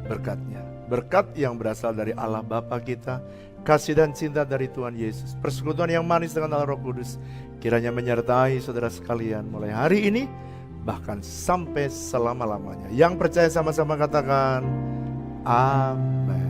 berkatnya. Berkat yang berasal dari Allah Bapa kita, kasih dan cinta dari Tuhan Yesus, persekutuan yang manis dengan Allah Roh Kudus, kiranya menyertai saudara sekalian mulai hari ini, bahkan sampai selama-lamanya. Yang percaya sama-sama katakan, amin.